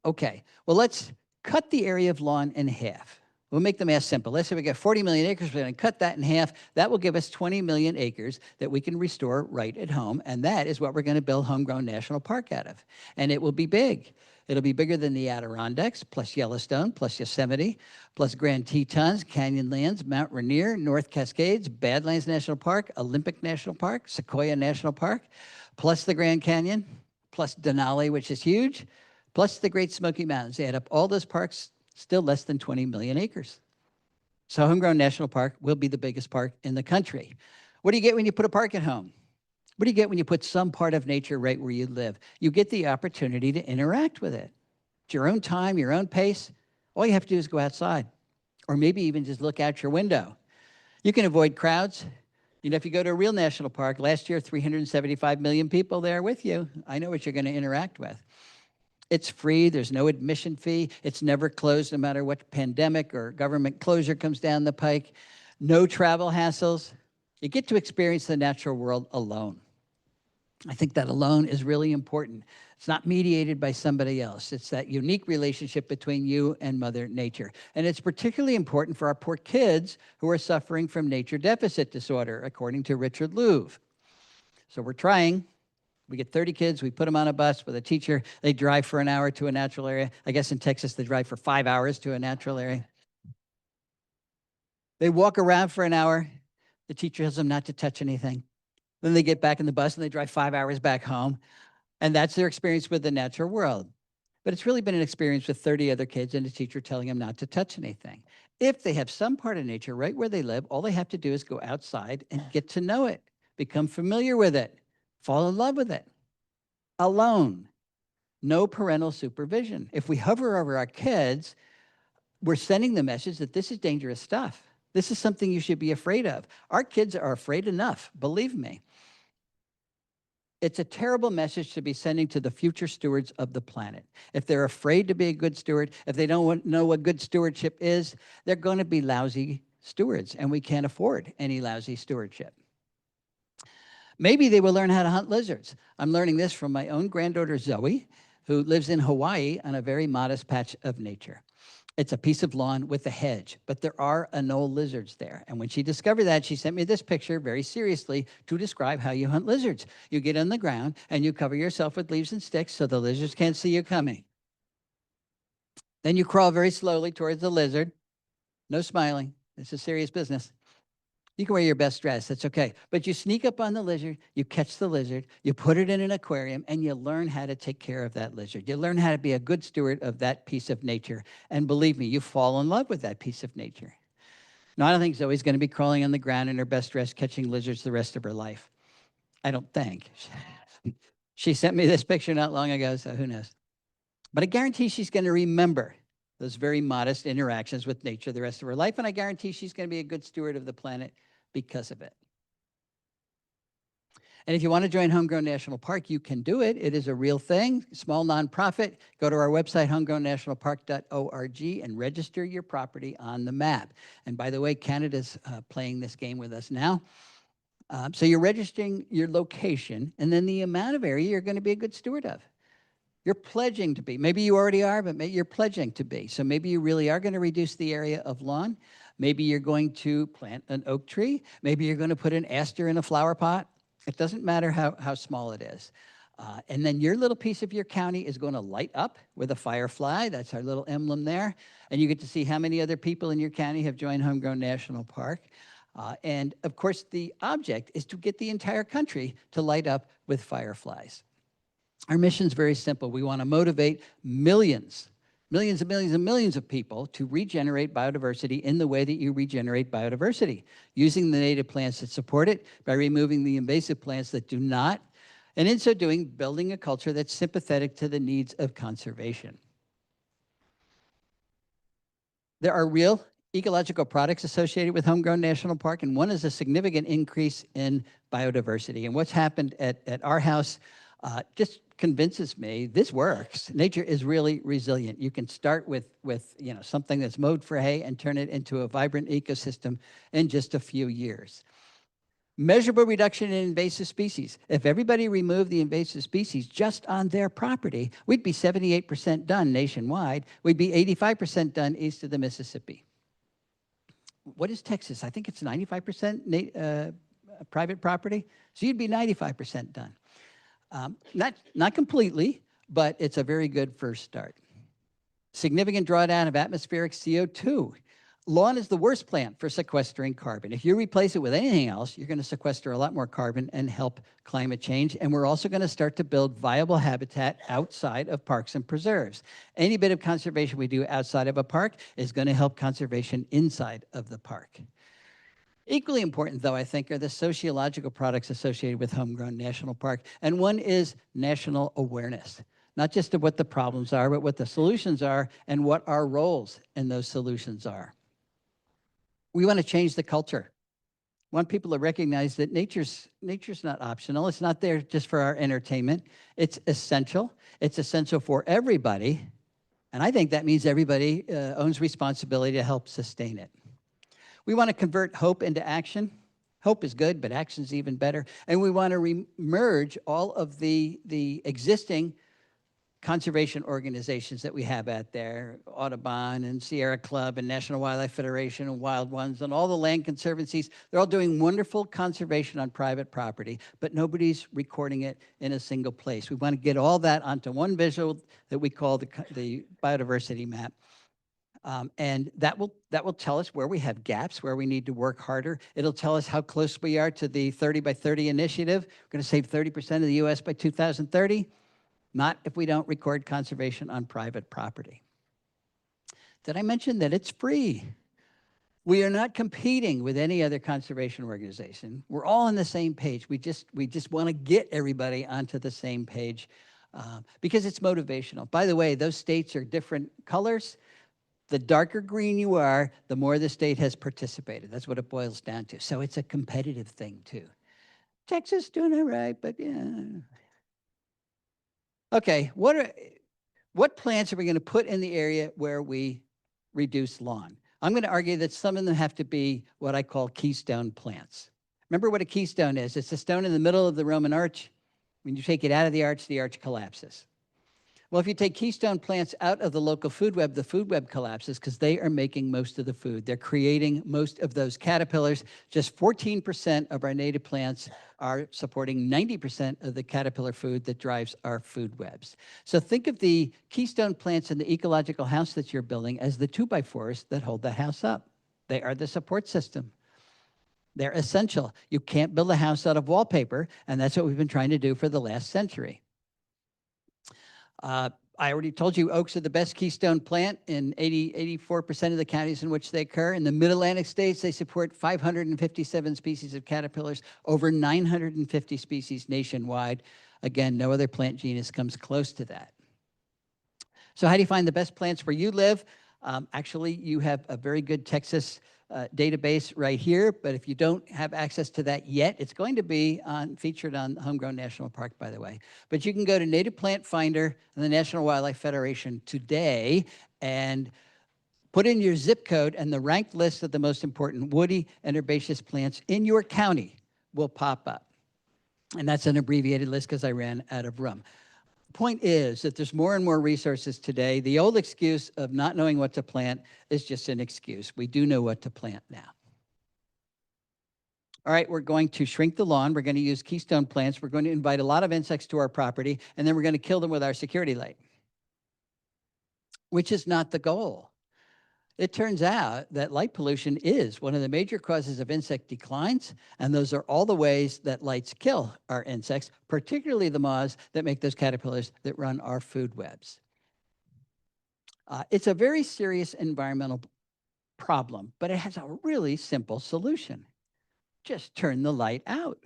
Okay, well, let's cut the area of lawn in half. We'll make the math simple. Let's say we got 40 million acres. We're going to cut that in half. That will give us 20 million acres that we can restore right at home, and that is what we're going to build Homegrown National Park out of. And it will be big. It'll be bigger than the Adirondacks, plus Yellowstone, plus Yosemite, plus Grand Tetons, Canyonlands, Mount Rainier, North Cascades, Badlands National Park, Olympic National Park, Sequoia National Park, plus the Grand Canyon, plus Denali, which is huge, plus the Great Smoky Mountains. Add up all those parks, still less than 20 million acres. So Homegrown National Park will be the biggest park in the country. What do you get when you put a park at home? What do you get when you put some part of nature right where you live? You get the opportunity to interact with it. It's your own time, your own pace. All you have to do is go outside, or maybe even just look out your window. You can avoid crowds. You know, if you go to a real national park, last year, 375 million people there with you. I know what you're going to interact with. It's free. There's no admission fee. It's never closed no matter what pandemic or government closure comes down the pike. No travel hassles. You get to experience the natural world alone. I think that alone is really important. It's not mediated by somebody else. It's that unique relationship between you and Mother Nature. And it's particularly important for our poor kids who are suffering from nature deficit disorder, according to Richard Louv. So we're trying. We get 30 kids, we put them on a bus with a teacher, they drive for an hour to a natural area. I guess in Texas, they drive for 5 hours to a natural area. They walk around for an hour, the teacher tells them not to touch anything. Then they get back in the bus and they drive 5 hours back home. And that's their experience with the natural world. But it's really been an experience with 30 other kids and a teacher telling them not to touch anything. If they have some part of nature right where they live, all they have to do is go outside and get to know it, become familiar with it, fall in love with it, alone, no parental supervision. If we hover over our kids, we're sending the message that this is dangerous stuff. This is something you should be afraid of. Our kids are afraid enough, believe me. It's a terrible message to be sending to the future stewards of the planet. If they're afraid to be a good steward, if they don't know what good stewardship is, they're going to be lousy stewards, and we can't afford any lousy stewardship. Maybe they will learn how to hunt lizards. I'm learning this from my own granddaughter, Zoe, who lives in Hawaii on a very modest patch of nature. It's a piece of lawn with a hedge, but there are anole lizards there. And when she discovered that, she sent me this picture very seriously to describe how you hunt lizards. You get on the ground and you cover yourself with leaves and sticks so the lizards can't see you coming. Then you crawl very slowly towards the lizard. No smiling. This is serious business. You can wear your best dress, that's okay. But you sneak up on the lizard, you catch the lizard, you put it in an aquarium, and you learn how to take care of that lizard. You learn how to be a good steward of that piece of nature. And believe me, you fall in love with that piece of nature. Now, I don't think Zoe's going to be crawling on the ground in her best dress, catching lizards the rest of her life. I don't think. She sent me this picture not long ago, so who knows. But I guarantee she's going to remember those very modest interactions with nature the rest of her life, and I guarantee she's going to be a good steward of the planet because of it. And if you want to join Homegrown National Park, you can do it. It is a real thing, small nonprofit. Go to our website, homegrownnationalpark.org, and register your property on the map. And by the way, Canada's playing this game with us now. So you're registering your location, and then the amount of area you're going to be a good steward of. You're pledging to be. Maybe you already are, but you're pledging to be. So maybe you really are going to reduce the area of lawn. Maybe you're going to plant an oak tree. Maybe you're going to put an aster in a flower pot. It doesn't matter how small it is. And then your little piece of your county is going to light up with a firefly. That's our little emblem there. And you get to see how many other people in your county have joined Homegrown National Park. And of course, the object is to get the entire country to light up with fireflies. Our mission is very simple. We want to motivate millions and millions of people to regenerate biodiversity in the way that you regenerate biodiversity, using the native plants that support it by removing the invasive plants that do not, and in so doing, building a culture that's sympathetic to the needs of conservation. There are real ecological products associated with Homegrown National Park, and one is a significant increase in biodiversity. And what's happened at our house just convinces me this works. Nature is really resilient. You can start with something that's mowed for hay and turn it into a vibrant ecosystem in just a few years. Measurable reduction in invasive species. If everybody removed the invasive species just on their property, we'd be 78% done nationwide. We'd be 85% done east of the Mississippi. What is Texas? I think it's 95% private property. So you'd be 95% done. Not completely, but it's a very good first start. Significant drawdown of atmospheric CO2. Lawn is the worst plant for sequestering carbon. If you replace it with anything else, you're going to sequester a lot more carbon and help climate change. And we're also going to start to build viable habitat outside of parks and preserves. Any bit of conservation we do outside of a park is going to help conservation inside of the park. Equally important, though, I think, are the sociological products associated with Homegrown National Park. And one is national awareness, not just of what the problems are, but what the solutions are and what our roles in those solutions are. We want to change the culture. want people to recognize that nature's not optional. It's not there just for our entertainment. It's essential. It's essential for everybody. And I think that means everybody owns responsibility to help sustain it. We want to convert hope into action. Hope is good, but action's even better. And we want to merge all of the existing conservation organizations that we have out there, Audubon and Sierra Club and National Wildlife Federation and Wild Ones and all the land conservancies. They're all doing wonderful conservation on private property, but nobody's recording it in a single place. We want to get all that onto one visual that we call the biodiversity map. And that will tell us where we have gaps, where we need to work harder. It'll tell us how close we are to the 30 by 30 initiative. We're going to save 30% of the US by 2030. Not if we don't record conservation on private property. Did I mention that it's free? We are not competing with any other conservation organization. We're all on the same page. We just want to get everybody onto the same page because it's motivational. By the way, those states are different colors. The darker green you are, the more the state has participated. That's what it boils down to. So it's a competitive thing too. Texas doing all right, but yeah. Okay, what plants are we going to put in the area where we reduce lawn? I'm going to argue that some of them have to be what I call keystone plants. Remember what a keystone is? It's a stone in the middle of the Roman arch. When you take it out of the arch collapses. Well, if you take keystone plants out of the local food web, the food web collapses because they are making most of the food. They're creating most of those caterpillars. Just 14% of our native plants are supporting 90% of the caterpillar food that drives our food webs. So think of the keystone plants in the ecological house that you're building as the 2x4s that hold the house up. They are the support system. They're essential. You can't build a house out of wallpaper, and that's what we've been trying to do for the last century. I already told you oaks are the best keystone plant in 84% of the counties in which they occur. In the mid-Atlantic states, they support 557 species of caterpillars, over 950 species nationwide. Again, no other plant genus comes close to that. So how do you find the best plants where you live? Actually, you have a very good Texas database right here, but if you don't have access to that yet, it's going to be featured on Homegrown National Park, by the way. But you can go to Native Plant Finder and the National Wildlife Federation today and put in your zip code, and the ranked list of the most important woody and herbaceous plants in your county will pop up. And that's an abbreviated list because I ran out of room. Point is that there's more and more resources today. The old excuse of not knowing what to plant is just an excuse. We do know what to plant now. All right, we're going to shrink the lawn. We're going to use keystone plants. We're going to invite a lot of insects to our property, and then we're going to kill them with our security light, which is not the goal. It turns out that light pollution is one of the major causes of insect declines, and those are all the ways that lights kill our insects, particularly the moths that make those caterpillars that run our food webs. It's a very serious environmental problem, but it has a really simple solution. Just turn the light out.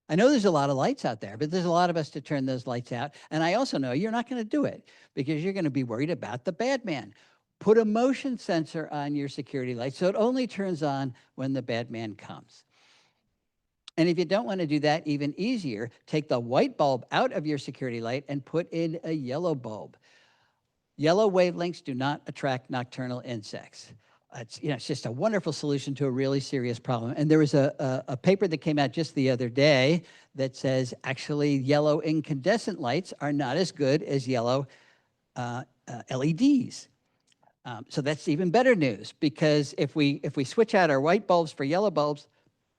I know there's a lot of lights out there, but there's a lot of us to turn those lights out, and I also know you're not going to do it because you're going to be worried about the bad man. Put a motion sensor on your security light so it only turns on when the bad man comes. And if you don't want to do that, even easier, take the white bulb out of your security light and put in a yellow bulb. Yellow wavelengths do not attract nocturnal insects. It's just a wonderful solution to a really serious problem. And there was a paper that came out just the other day that says actually yellow incandescent lights are not as good as yellow LEDs. So that's even better news because if we switch out our white bulbs for yellow bulbs,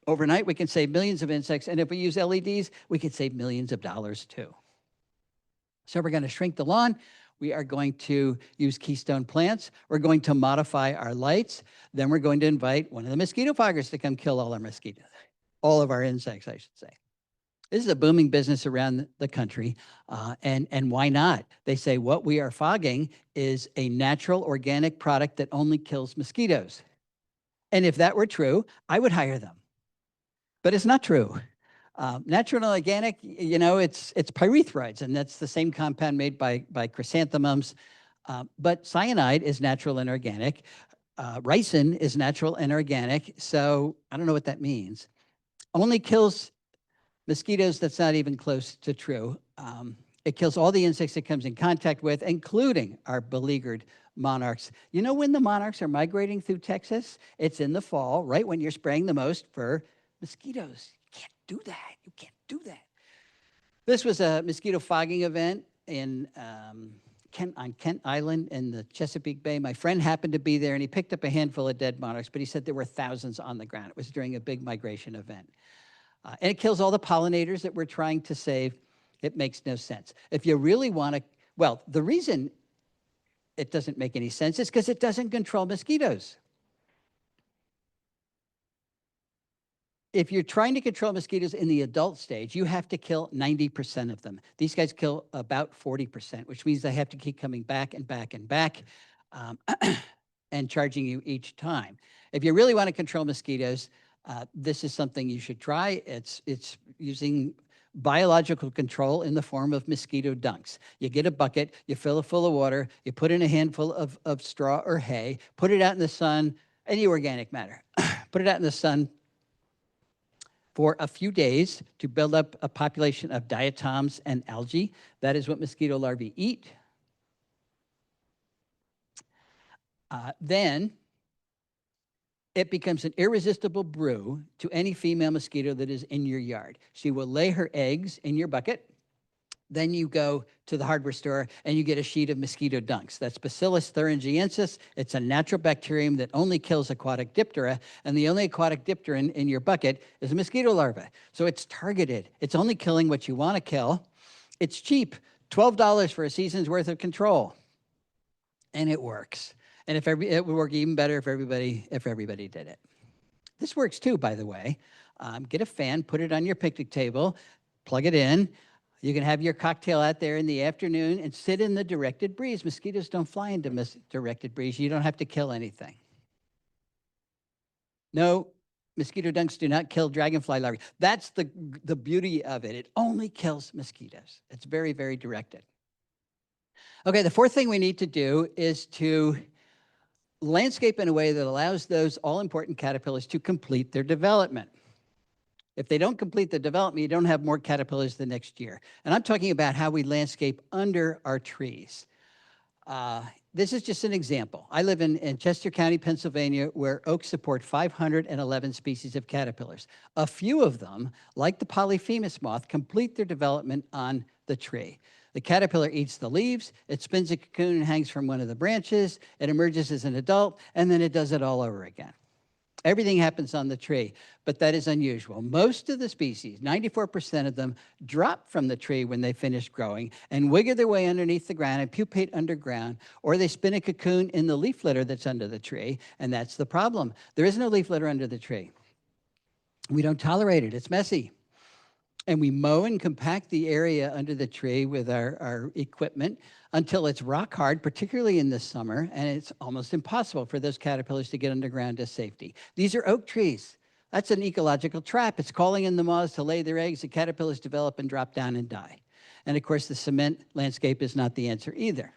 overnight we can save millions of insects, and if we use LEDs, we can save millions of dollars too. So we're going to shrink the lawn. We are going to use keystone plants. We're going to modify our lights. Then we're going to invite one of the mosquito foggers to come kill all our mosquitoes, all of our insects, I should say. This is a booming business around the country, and why not? They say what we are fogging is a natural organic product that only kills mosquitoes. And if that were true, I would hire them. But it's not true. Natural and organic, it's pyrethroids, and that's the same compound made by chrysanthemums. But cyanide is natural and organic. ricin is natural and organic, so I don't know what that means. Only kills mosquitoes, that's not even close to true. It kills all the insects it comes in contact with, including our beleaguered monarchs. You know when the monarchs are migrating through Texas? It's in the fall, right when you're spraying the most for mosquitoes. You can't do that. You can't do that. This was a mosquito fogging event on Kent Island in the Chesapeake Bay. My friend happened to be there, and he picked up a handful of dead monarchs, but he said there were thousands on the ground. It was during a big migration event. And it kills all the pollinators that we're trying to save. It makes no sense. If you really want to, well, the reason it doesn't make any sense is because it doesn't control mosquitoes. If you're trying to control mosquitoes in the adult stage, you have to kill 90% of them. These guys kill about 40%, which means they have to keep coming back and back and back and charging you each time. If you really want to control mosquitoes, this is something you should try. It's using biological control in the form of mosquito dunks. You get a bucket, you fill it full of water, you put in a handful of straw or hay, put it out in the sun, any organic matter, put it out in the sun for a few days to build up a population of diatoms and algae. That is what mosquito larvae eat. Then it becomes an irresistible brew to any female mosquito that is in your yard. She will lay her eggs in your bucket. Then you go to the hardware store and you get a sheet of mosquito dunks. That's Bacillus thuringiensis. It's a natural bacterium that only kills aquatic diptera, and the only aquatic diptera in your bucket is a mosquito larva. So it's targeted. It's only killing what you want to kill. It's cheap, $12 for a season's worth of control, and it works. And it would work even better if everybody did it. This works too, by the way. Get a fan, put it on your picnic table, plug it in. You can have your cocktail out there in the afternoon and sit in the directed breeze. Mosquitoes don't fly into directed breeze. You don't have to kill anything. No, mosquito dunks do not kill dragonfly larvae. That's the beauty of it. It only kills mosquitoes. It's very, very directed. Okay, the fourth thing we need to do is to landscape in a way that allows those all-important caterpillars to complete their development. If they don't complete the development, you don't have more caterpillars the next year. And I'm talking about how we landscape under our trees. This is just an example. I live in Chester County, Pennsylvania, where oaks support 511 species of caterpillars. A few of them, like the polyphemus moth, complete their development on the tree. The caterpillar eats the leaves, it spins a cocoon and hangs from one of the branches, it emerges as an adult, and then it does it all over again. Everything happens on the tree, but that is unusual. Most of the species, 94% of them, drop from the tree when they finish growing and wiggle their way underneath the ground and pupate underground, or they spin a cocoon in the leaf litter that's under the tree, and that's the problem. There is no leaf litter under the tree. We don't tolerate it. It's messy. And we mow and compact the area under the tree with our equipment until it's rock hard, particularly in the summer, and it's almost impossible for those caterpillars to get underground to safety. These are oak trees. That's an ecological trap. It's calling in the moths to lay their eggs. The caterpillars develop and drop down and die. And of course, the cement landscape is not the answer either.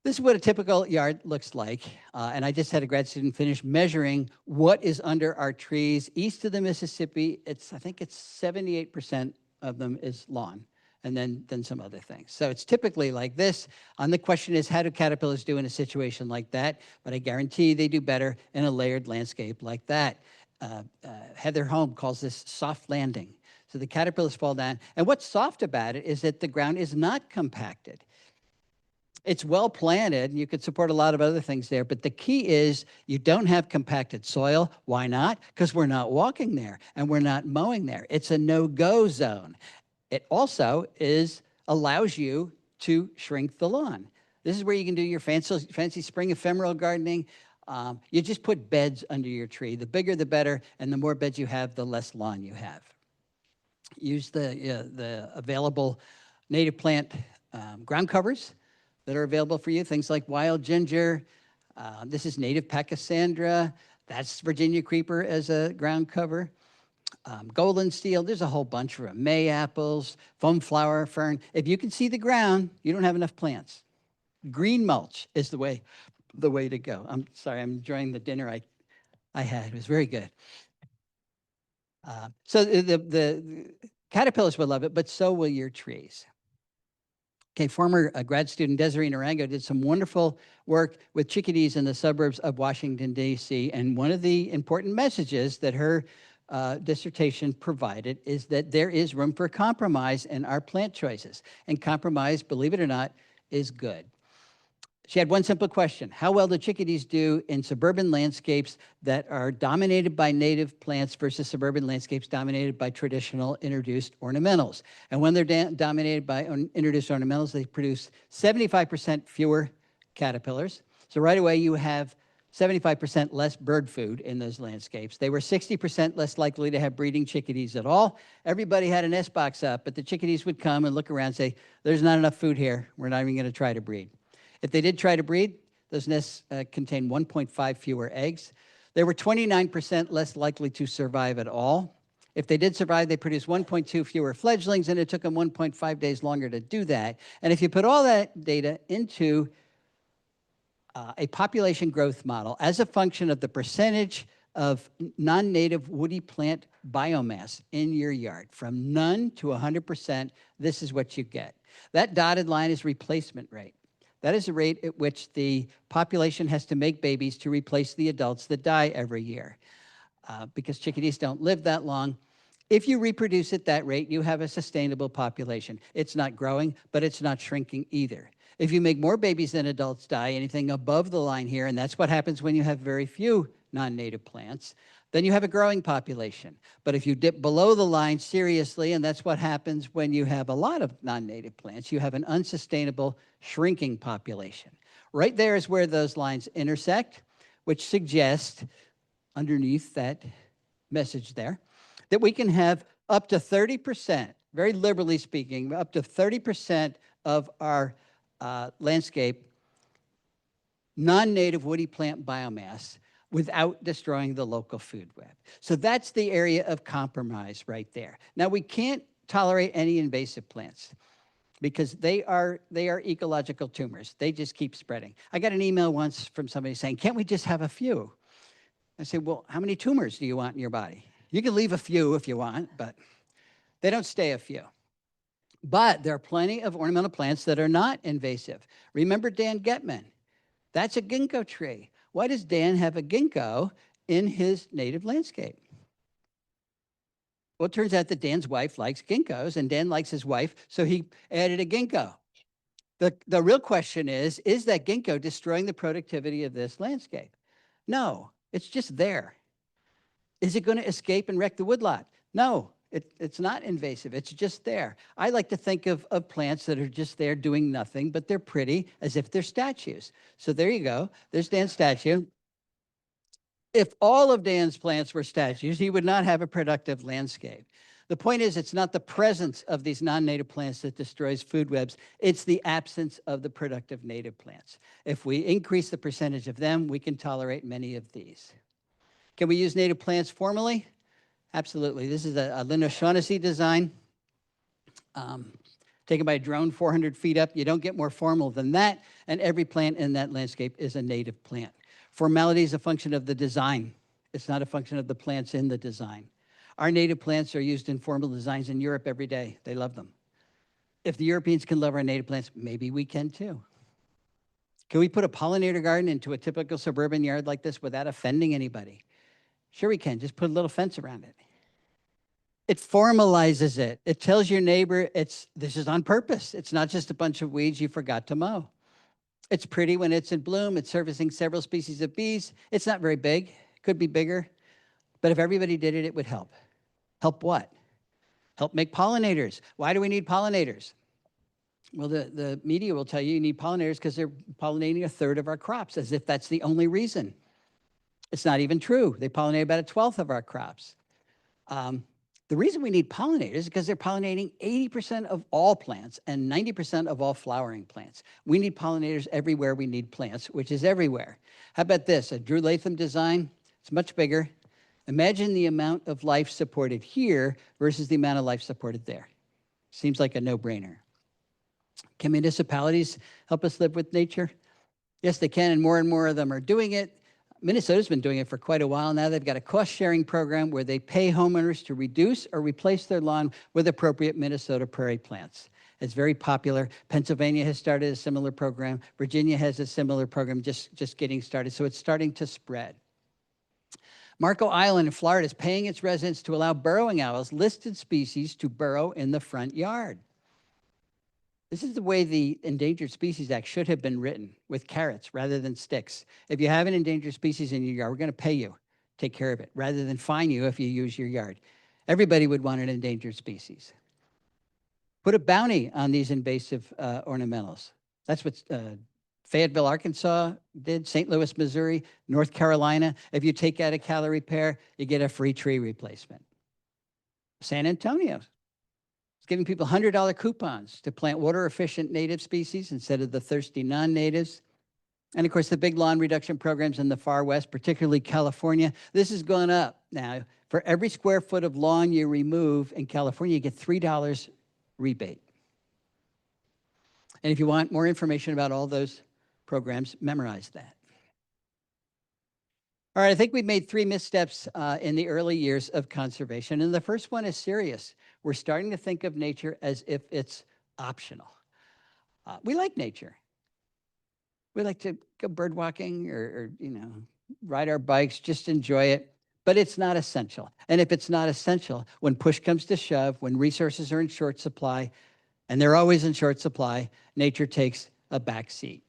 This is what a typical yard looks like. And I just had a grad student finish measuring what is under our trees. East of the Mississippi, I think it's 78% of them is lawn, and then some other things. So it's typically like this. And the question is, how do caterpillars do in a situation like that? But I guarantee they do better in a layered landscape like that. Heather Holm calls this soft landing. So the caterpillars fall down. And what's soft about it is that the ground is not compacted. It's well planted, and you could support a lot of other things there, but the key is you don't have compacted soil. Why not? Because we're not walking there, and we're not mowing there. It's a no-go zone. It also allows you to shrink the lawn. This is where you can do your fancy spring ephemeral gardening. You just put beds under your tree. The bigger, the better, and the more beds you have, the less lawn you have. Use the available native plant ground covers that are available for you, things like wild ginger. This is native pachysandra. That's Virginia creeper as a ground cover. Golden steel, there's a whole bunch of them. May apples, foam flower fern. If you can see the ground, you don't have enough plants. Green mulch is the way the way to go. I'm sorry, I'm enjoying the dinner I had. It was very good. So the caterpillars will love it, but so will your trees. Okay, former grad student Desiree Narango did some wonderful work with chickadees in the suburbs of Washington, D.C. And one of the important messages that her dissertation provided is that there is room for compromise in our plant choices. And compromise, believe it or not, is good. She had one simple question: how well do chickadees do in suburban landscapes that are dominated by native plants versus suburban landscapes dominated by traditional introduced ornamentals? And when they're dominated by introduced ornamentals, they produce 75% fewer caterpillars. So right away, you have 75% less bird food in those landscapes. They were 60% less likely to have breeding chickadees at all. Everybody had a nest box up, but the chickadees would come and look around and say, there's not enough food here. We're not even going to try to breed. If they did try to breed, those nests contained 1.5 fewer eggs. They were 29% less likely to survive at all. If they did survive, they produced 1.2 fewer fledglings, and it took them 1.5 days longer to do that. And if you put all that data into a population growth model as a function of the percentage of non-native woody plant biomass in your yard, from none to 100%, this is what you get. That dotted line is replacement rate. That is the rate at which the population has to make babies to replace the adults that die every year. Because chickadees don't live that long. If you reproduce at that rate, you have a sustainable population. It's not growing, but it's not shrinking either. If you make more babies than adults die, anything above the line here, and that's what happens when you have very few non-native plants, then you have a growing population. But if you dip below the line seriously, and that's what happens when you have a lot of non-native plants, you have an unsustainable shrinking population. Right there is where those lines intersect, which suggests, underneath that message there, that we can have up to 30%, very liberally speaking, up to 30% of our landscape non-native woody plant biomass without destroying the local food web. So that's the area of compromise right there. Now, we can't tolerate any invasive plants because they are ecological tumors. They just keep spreading. I got an email once from somebody saying, can't we just have a few? I said, well, how many tumors do you want in your body? You can leave a few if you want, but they don't stay a few. But there are plenty of ornamental plants that are not invasive. Remember Dan Getman? That's a ginkgo tree. Why does Dan have a ginkgo in his native landscape? Well, it turns out that Dan's wife likes ginkgos, and Dan likes his wife, so he added a ginkgo. The real question is that ginkgo destroying the productivity of this landscape? No, it's just there. Is it going to escape and wreck the woodlot? No, it's not invasive. It's just there. I like to think of plants that are just there doing nothing, but they're pretty as if they're statues. So there you go. There's Dan's statue. If all of Dan's plants were statues, he would not have a productive landscape. The point is, it's not the presence of these non-native plants that destroys food webs. It's the absence of the productive native plants. If we increase the percentage of them, we can tolerate many of these. Can we use native plants formally? Absolutely. This is a Lynn O'Shaughnessy design taken by a drone 400 feet up. You don't get more formal than that, and every plant in that landscape is a native plant. Formality is a function of the design. It's not a function of the plants in the design. Our native plants are used in formal designs in Europe every day. They love them. If the Europeans can love our native plants, maybe we can too. Can we put a pollinator garden into a typical suburban yard like this without offending anybody? Sure we can. Just put a little fence around it. It formalizes it. It tells your neighbor this is on purpose. It's not just a bunch of weeds you forgot to mow. It's pretty when it's in bloom. It's servicing several species of bees. It's not very big. Could be bigger. But if everybody did it, it would help. Help what? Help make pollinators. Why do we need pollinators? Well, the media will tell you need pollinators because they're pollinating a third of our crops, as if that's the only reason. It's not even true. They pollinate about a 1/12 of our crops. The reason we need pollinators is because they're pollinating 80% of all plants and 90% of all flowering plants. We need pollinators everywhere we need plants, which is everywhere. How about this? A Drew Latham design. It's much bigger. Imagine the amount of life supported here versus the amount of life supported there. Seems like a no-brainer. Can municipalities help us live with nature? Yes, they can, and more of them are doing it. Minnesota's been doing it for quite a while now. They've got a cost-sharing program where they pay homeowners to reduce or replace their lawn with appropriate Minnesota prairie plants. It's very popular. Pennsylvania has started a similar program. Virginia has a similar program, just getting started. So it's starting to spread. Marco Island in Florida is paying its residents to allow burrowing owls, listed species, to burrow in the front yard. This is the way the Endangered Species Act should have been written, with carrots rather than sticks. If you have an endangered species in your yard, we're going to pay you. Take care of it, rather than fine you if you use your yard. Everybody would want an endangered species. Put a bounty on these invasive ornamentals. That's what Fayetteville, Arkansas did, St. Louis, Missouri, North Carolina. If you take out a calorie pair, you get a free tree replacement. San Antonio is giving people $100 coupons to plant water-efficient native species instead of the thirsty non-natives. And of course, the big lawn reduction programs in the far west, particularly California, this has gone up now. For every square foot of lawn you remove in California, you get $3 rebate. And if you want more information about all those programs, memorize that. All right, I think we've made 3 missteps in the early years of conservation. And the first one is serious. We're starting to think of nature as if it's optional. We like nature. We like to go bird walking or ride our bikes, just enjoy it. But it's not essential. And if it's not essential, when push comes to shove, when resources are in short supply, and they're always in short supply, nature takes a back seat.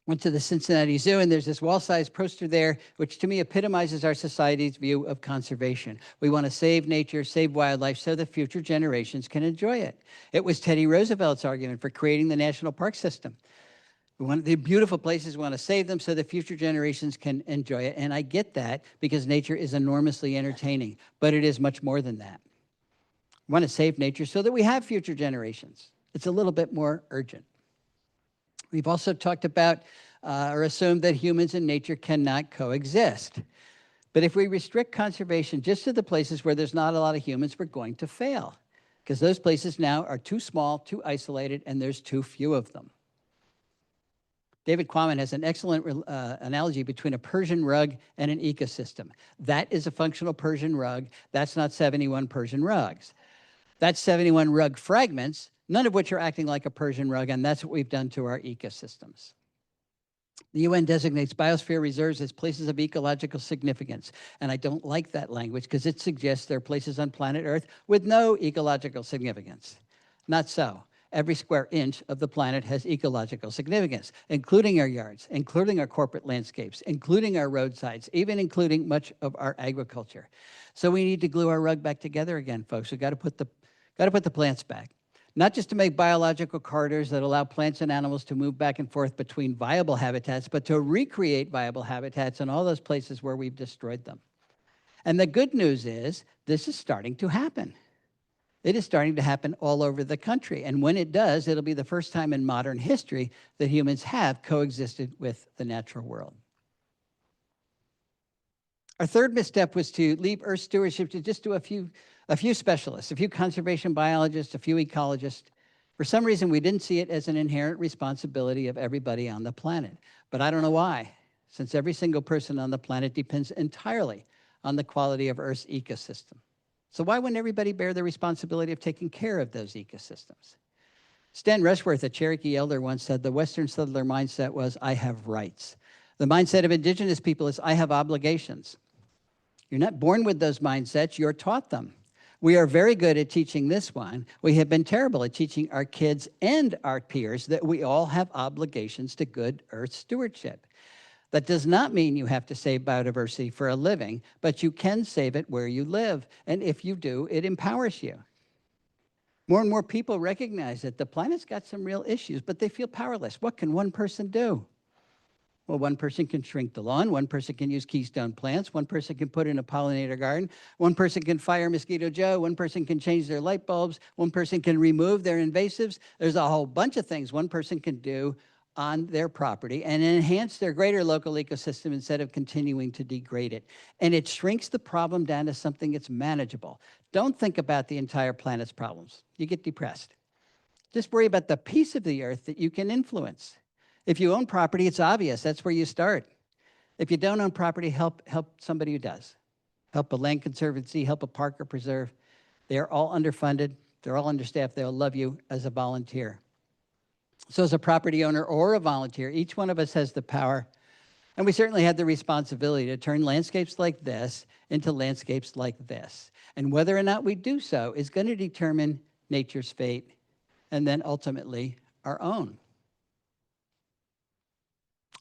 Went to the Cincinnati Zoo, and there's this wall-sized poster there, which to me epitomizes our society's view of conservation. We want to save nature, save wildlife, so that future generations can enjoy it. It was Teddy Roosevelt's argument for creating the national park system. We want the beautiful places, we want to save them so that future generations can enjoy it. And I get that, because nature is enormously entertaining, but it is much more than that. We want to save nature so that we have future generations. It's a little bit more urgent. We've also talked about or assumed that humans and nature cannot coexist. But if we restrict conservation just to the places where there's not a lot of humans, we're going to fail, because those places now are too small, too isolated, and there's too few of them. David Quammen has an excellent analogy between a Persian rug and an ecosystem. That is a functional Persian rug. That's not 71 Persian rugs. That's 71 rug fragments, none of which are acting like a Persian rug, and that's what we've done to our ecosystems. The UN designates biosphere reserves as places of ecological significance, and I don't like that language because it suggests there are places on planet Earth with no ecological significance. Not so. Every square inch of the planet has ecological significance, including our yards, including our corporate landscapes, including our roadsides, even including much of our agriculture. So we need to glue our rug back together again, folks. We've got to put the plants back. Not just to make biological corridors that allow plants and animals to move back and forth between viable habitats, but to recreate viable habitats in all those places where we've destroyed them. And the good news is, this is starting to happen. It is starting to happen all over the country. And when it does, it'll be the first time in modern history that humans have coexisted with the natural world. Our third misstep was to leave Earth stewardship to just do a few specialists, a few conservation biologists, a few ecologists. For some reason, we didn't see it as an inherent responsibility of everybody on the planet. But I don't know why, since every single person on the planet depends entirely on the quality of Earth's ecosystem. So why wouldn't everybody bear the responsibility of taking care of those ecosystems? Stan Rushworth, a Cherokee elder, once said the Western settler mindset was, I have rights. The mindset of indigenous people is, I have obligations. You're not born with those mindsets, you're taught them. We are very good at teaching this one. We have been terrible at teaching our kids and our peers that we all have obligations to good Earth stewardship. That does not mean you have to save biodiversity for a living, but you can save it where you live. And if you do, it empowers you. More and more people recognize that the planet's got some real issues, but they feel powerless. What can one person do? Well, one person can shrink the lawn, one person can use keystone plants, one person can put in a pollinator garden, one person can fire Mosquito Joe, one person can change their light bulbs, one person can remove their invasives. There's a whole bunch of things one person can do on their property and enhance their greater local ecosystem instead of continuing to degrade it. And it shrinks the problem down to something that's manageable. Don't think about the entire planet's problems. You get depressed. Just worry about the piece of the Earth that you can influence. If you own property, it's obvious. That's where you start. If you don't own property, help somebody who does. Help a land conservancy, help a park or preserve. They're all underfunded. They're all understaffed. They'll love you as a volunteer. So as a property owner or a volunteer, each one of us has the power, and we certainly have the responsibility to turn landscapes like this into landscapes like this. And whether or not we do so is going to determine nature's fate and then ultimately our own.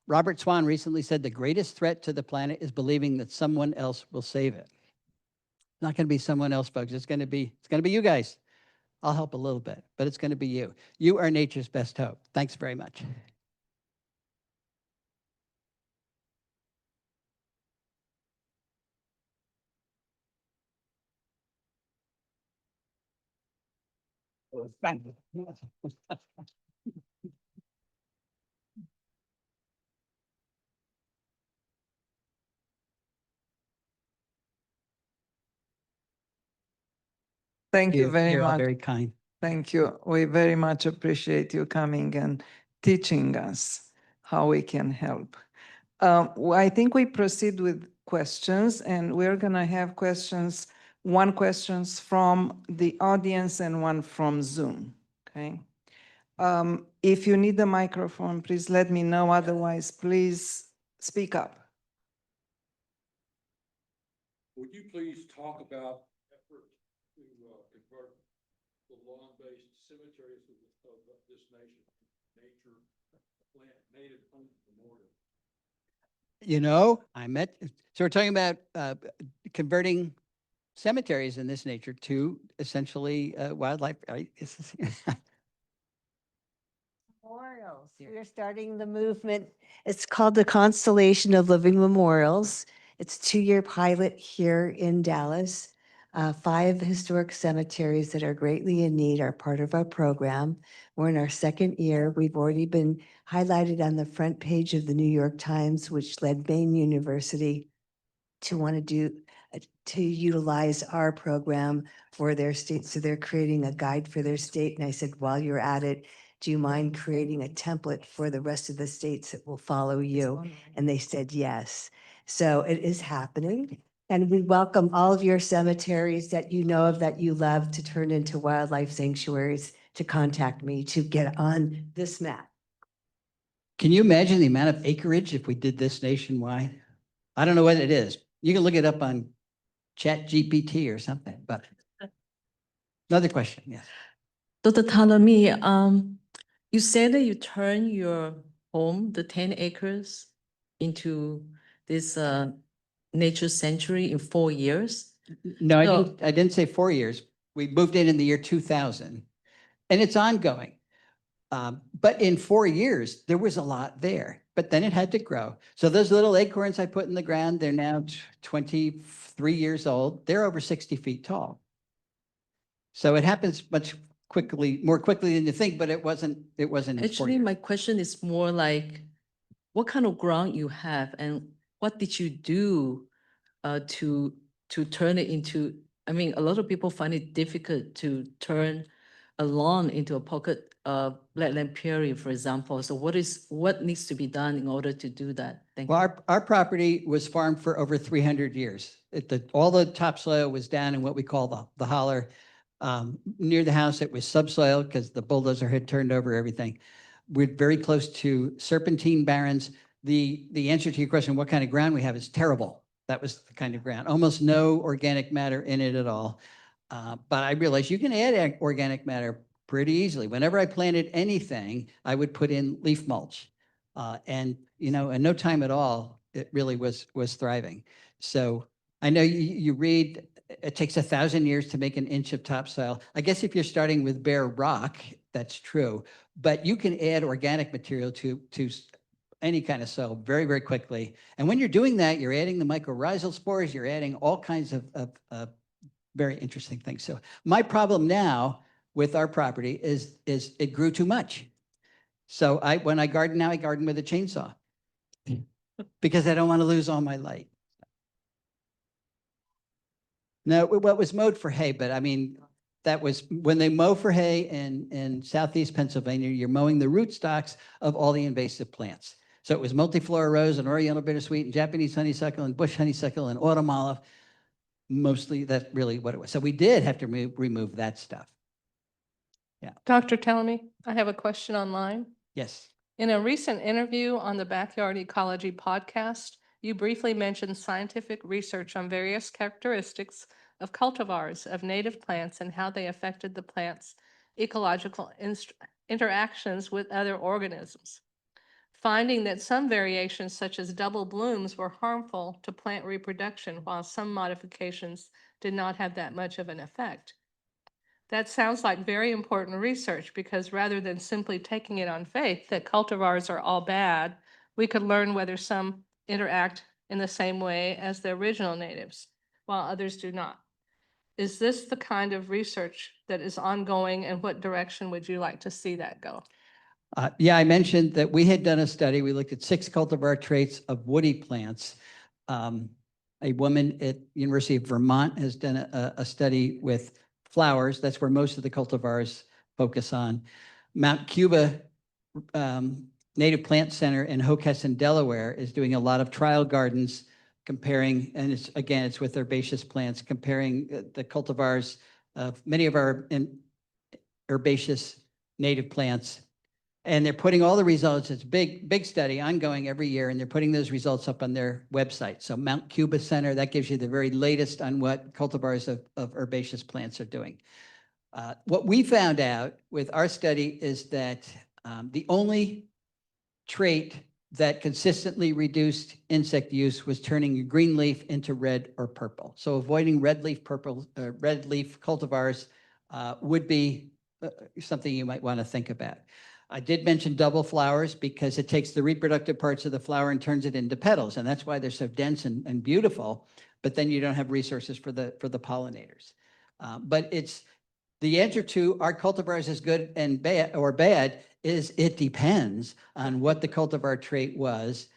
Robert Swan recently said the greatest threat to the planet is believing that someone else will save it. It's not going to be someone else, folks. It's going to be you guys. I'll help a little bit, but it's going to be you. You are nature's best hope. Thanks very much. Thank you very You're all much. very kind. Thank you. We very much appreciate you coming and teaching us how we can help. I think we proceed with questions, and we're going to have questions, one questions from the audience and one from Zoom, okay? If you need the microphone, please let me know. Otherwise, please speak up. Would you please talk about efforts to convert the lawn-based cemeteries of this nation, nature, plant, native home memorial? You know, so we're talking about converting cemeteries in this nature to essentially wildlife. Right? Memorials. We're starting the movement. It's called the Constellation of Living Memorials. It's a 2-year pilot here in Dallas. 5 historic cemeteries that are greatly in need are part of our program. We're in our 2nd year. We've already been highlighted on the front page of the New York Times, which led Maine University to want to utilize our program for their state. So they're creating a guide for their state. And I said, while you're at it, do you mind creating a template for the rest of the states that will follow you? And they said yes. So it is happening. And we welcome all of your cemeteries that you know of, that you love, to turn into wildlife sanctuaries, to contact me to get on this map. Can you imagine the amount of acreage if we did this nationwide? I don't know what it is. You can look it up on Chat GPT or something, but another question, yes. Dr. Tallamy, you said that you turn your home, the 10 acres, into this nature sanctuary in 4 years. No, So- I didn't say 4 years. We moved in the year 2000, and it's ongoing. But in 4 years, there was a lot there, but then it had to grow. So those little acorns I put in the ground, they're now 23 years old. They're over 60 feet tall. So it happens more quickly than you think, but it wasn't in 4 Actually, years. my question is more like, what kind of ground you have and what did you do to turn it into, I mean, a lot of people find it difficult to turn a lawn into a pocket wetland prairie, for example. So what needs to be done in order to do that? Thank you. Well, our property was farmed for over 300 years. All the topsoil was down in what we call the holler. Near the house, it was subsoil because the bulldozer had turned over everything. We're very close to serpentine barrens. The answer to your question, what kind of ground we have, is terrible. That was the kind of ground. Almost no organic matter in it at all. But I realized you can add organic matter pretty easily. Whenever I planted anything, I would put in leaf mulch. And, in no time at all, it really was thriving. So I know you read, it takes 1,000 years to make an inch of topsoil. I guess if you're starting with bare rock, that's true. But you can add organic material to any kind of soil very, very quickly. And when you're doing that, you're adding the mycorrhizal spores, you're adding all kinds of very interesting things. So my problem now with our property is it grew too much. So when I garden now, I garden with a chainsaw because I don't want to lose all my light. No, what was mowed for hay, but I mean, that was when they mow for hay in southeast Pennsylvania, you're mowing the rootstocks of all the invasive plants. So it was multiflora rose and oriental bittersweet and Japanese honeysuckle and bush honeysuckle and autumn olive. Mostly that's really what it was. So we did have to remove that stuff. Dr. Tallamy, I have a question online. Yes. In a recent interview on the Backyard Ecology podcast, you briefly mentioned scientific research on various characteristics of cultivars of native plants and how they affected the plant's ecological interactions with other organisms, finding that some variations such as double blooms were harmful to plant reproduction while some modifications did not have that much of an effect. That sounds like very important research because rather than simply taking it on faith that cultivars are all bad, we could learn whether some interact in the same way as the original natives, while others do not. Is this the kind of research that is ongoing, and what direction would you like to see that go? Yeah, I mentioned that we had done a study. We looked at 6 cultivar traits of woody plants. A woman at University of Vermont has done a study with flowers. That's where most of the cultivars focus on. Mount Cuba Native Plant Center in Hockessin, Delaware is doing a lot of trial gardens comparing, and it's with herbaceous plants, comparing the cultivars of many of our herbaceous native plants. And they're putting all the results, it's big study ongoing every year, and they're putting those results up on their website. So Mount Cuba Center, that gives you the very latest on what cultivars of herbaceous plants are doing. What we found out with our study is that the only trait that consistently reduced insect use was turning a green leaf into red or purple. So avoiding red leaf cultivars would be something you might want to think about. I did mention double flowers because it takes the reproductive parts of the flower and turns it into petals, and that's why they're so dense and beautiful. But then you don't have resources for the pollinators. But it's the answer to are cultivars is good and bad or bad is it depends on what the cultivar trait was,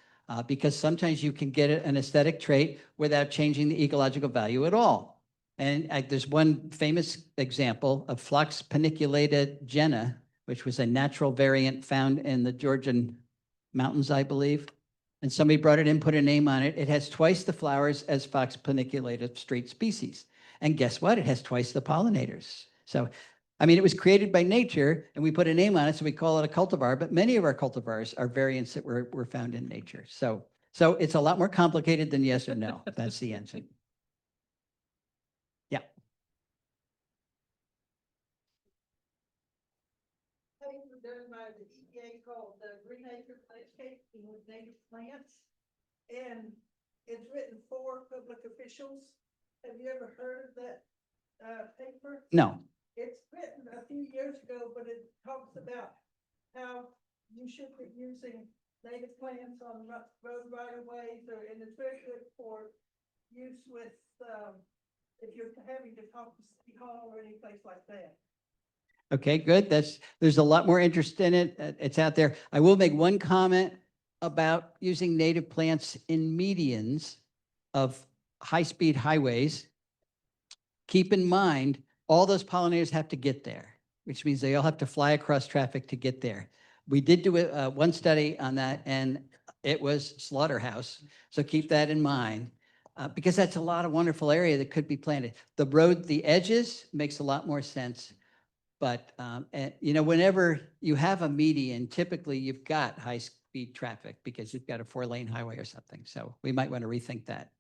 because sometimes you can get an aesthetic trait without changing the ecological value at all. And there's one famous example of Phlox paniculata genna, which was a natural variant found in the Georgian mountains, I believe. And somebody brought it in, put a name on it. It has twice the flowers as Phlox paniculata straight species. And guess what? It has twice the pollinators. So, I mean, it was created by nature and we put a name on it, so we call it a cultivar, but many of our cultivars are variants that were found in nature. So it's a lot more complicated than yes or no. That's the answer. Yeah. Paper done by the EPA called the Green Acre Landscaping with Native Plants. And it's written for public officials. Have you ever heard of that paper? No. It's written a few years ago, but it talks about how you should be using native plants on road right of ways, and it's very good for use with, if you're having to talk to City Hall or any place like that. Okay, good. There's a lot more interest in it. It's out there. I will make one comment about using native plants in medians of high-speed highways. Keep in mind, all those pollinators have to get there, which means they all have to fly across traffic to get there. We did do one study on that, and it was slaughterhouse. So keep that in mind, because that's a lot of wonderful area that could be planted. The road, the edges makes a lot more sense. But, whenever you have a median, typically you've got high-speed traffic because you've got a 4-lane highway or something. So we might want to rethink that.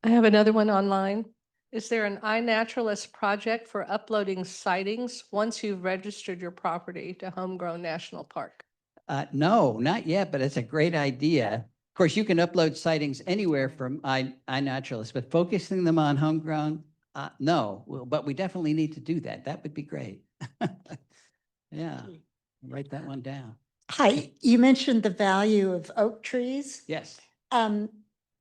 I have another one online. Is there an iNaturalist project for uploading sightings once you've registered your property to Homegrown National Park? No, not yet, but it's a great idea. Of course, you can upload sightings anywhere from iNaturalist, but focusing them on Homegrown, no. Well, but we definitely need to do that. That would be great. Yeah, write that one down. Hi, you mentioned the value of oak trees. Yes.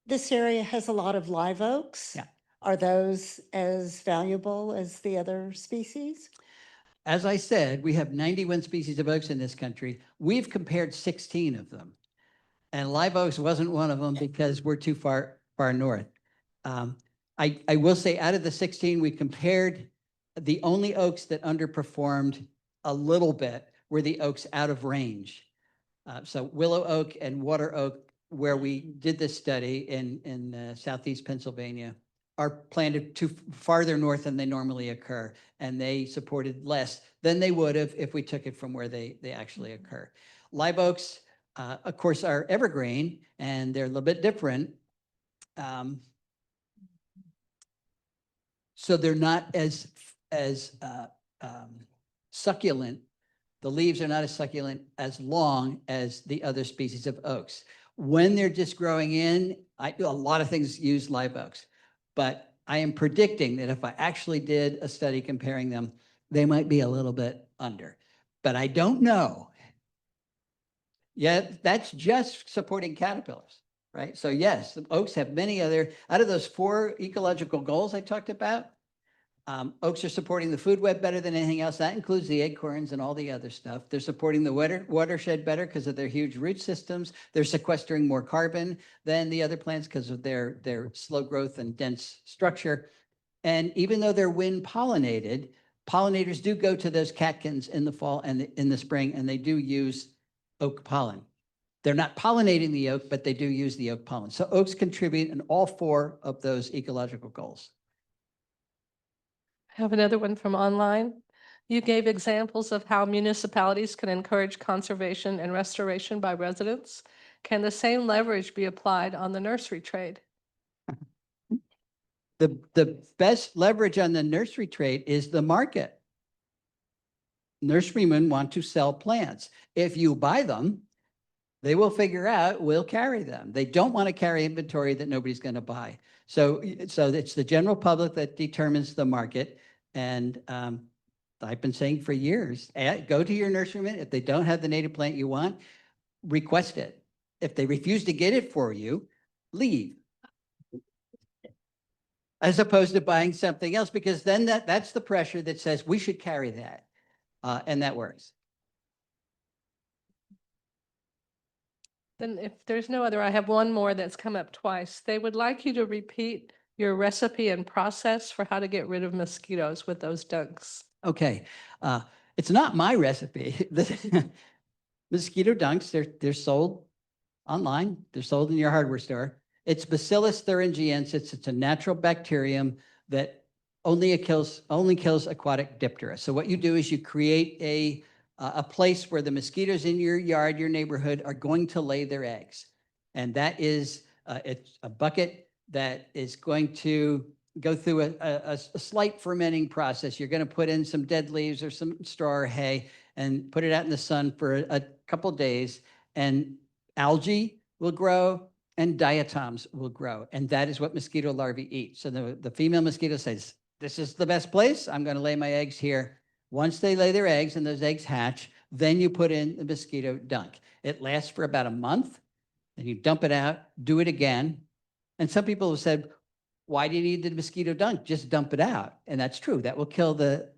This area has a lot of live oaks. Yeah. Are those as valuable as the other species? As I said, we have 91 species of oaks in this country. We've compared 16 of them. And live oaks wasn't one of them because we're too far north. I will say out of the 16 we compared, The only oaks that underperformed a little bit were the oaks out of range. So willow oak and water oak, where we did this study in southeast Pennsylvania, are planted too farther north than they normally occur, and they supported less than they would have if we took it from where they actually occur. Live oaks, of course, are evergreen, and they're a little bit different. So they're not as succulent. The leaves are not as succulent as long as the other species of oaks. When they're just growing in, a lot of things use live oaks, but I am predicting that if I actually did a study comparing them, they might be a little bit under, but I don't know. Yeah, that's just supporting caterpillars, right? So yes, the oaks have many other, out of those 4 ecological goals I talked about, oaks are supporting the food web better than anything else. That includes the acorns and all the other stuff. They're supporting the watershed better because of their huge root systems. They're sequestering more carbon than the other plants because of their slow growth and dense structure. And even though they're wind pollinated, pollinators do go to those catkins in the fall and in the spring, and they do use oak pollen. They're not pollinating the oak, but they do use the oak pollen. So oaks contribute in all 4 of those ecological goals. I have another one from online. You gave examples of how municipalities can encourage conservation and restoration by residents. Can the same leverage be applied on the nursery trade? The best leverage on the nursery trade is the market. Nurserymen want to sell plants. If you buy them, they will figure out we'll carry them. They don't want to carry inventory that nobody's going to buy. So it's the general public that determines the market. And I've been saying for years, go to your nurseryman. If they don't have the native plant you want, request it. If they refuse to get it for you, leave. As opposed to buying something else, because then that's the pressure that says we should carry that. And that works. Then if there's no other, I have one more that's come up twice. They would like you to repeat your recipe and process for how to get rid of mosquitoes with those dunks. Okay, it's not my recipe. The mosquito dunks, they're sold online. They're sold in your hardware store. It's Bacillus thuringiensis. It's a natural bacterium that only kills aquatic diptera. So what you do is you create a place where the mosquitoes in your yard, your neighborhood, are going to lay their eggs. And that is it's a bucket that is going to go through a slight fermenting process. You're going to put in some dead leaves or some straw or hay and put it out in the sun for a couple days, and algae will grow and diatoms will grow. And that is what mosquito larvae eat. So the female mosquito says, this is the best place. I'm going to lay my eggs here. Once they lay their eggs and those eggs hatch, then you put in the mosquito dunk. It lasts for about a month, and you dump it out, do it again. And some people have said, why do you need the mosquito dunk? Just dump it out. And that's true. That will kill the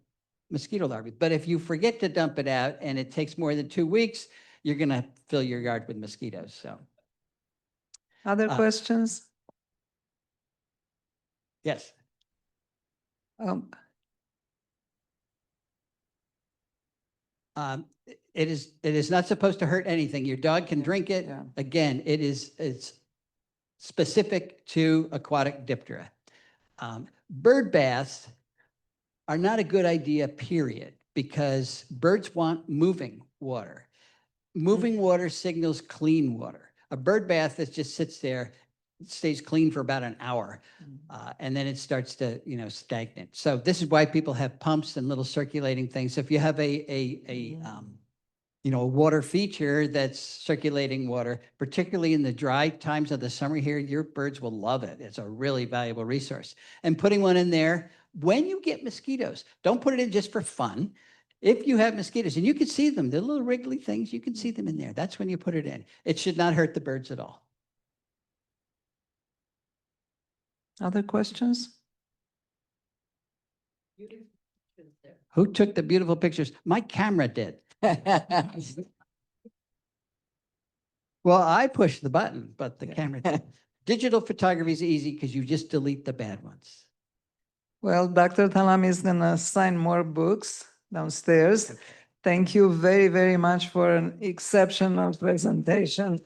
mosquito larvae. But if you forget to dump it out and it takes more than 2 weeks, you're going to fill your yard with mosquitoes. So, Other questions? yes. It is not supposed to hurt anything. Your dog can drink it. Yeah. Again, it's specific to aquatic diptera. Bird baths are not a good idea, period, because birds want moving water. Moving water signals clean water. A bird bath that just sits there stays clean for about an hour, and then it starts to stagnate. So this is why people have pumps and little circulating things. So if you have a water feature that's circulating water, particularly in the dry times of the summer here, your birds will love it. It's a really valuable resource. And putting one in there, when you get mosquitoes, don't put it in just for fun. If you have mosquitoes, and you can see them, they're little wriggly things, you can see them in there. That's when you put it in. It should not hurt the birds at all. Other questions? Who took the beautiful pictures? My camera did. Well, I pushed the button, but the camera did. Digital photography is easy because you just delete the bad ones. Well, Dr. Tallamy is gonna sign more books downstairs. Thank you very, very much for an exceptional presentation.